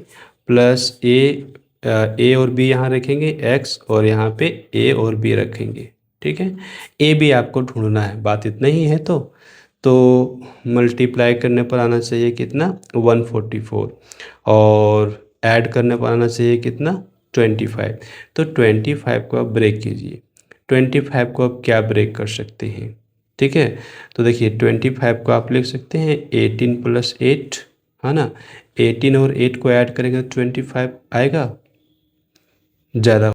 S1: प्लस ए और बी यहाँ रखेंगे एक्स, और यहाँ पे ए और बी रखेंगे। ठीक है, ए बी आपको ढूंढना है, बात इतना ही है। तो मल्टीप्लाई करने पर आना चाहिए कितना, 144, और ऐड करने पर आना चाहिए कितना, 25। तो 25 को आप ब्रेक कीजिए। 25 को आप क्या ब्रेक कर सकते हैं, ठीक है। तो देखिए 25 को आप लिख सकते हैं 18 + 8, है ना। 18 और 8 को ऐड करेंगे तो 25 आएगा, ज़्यादा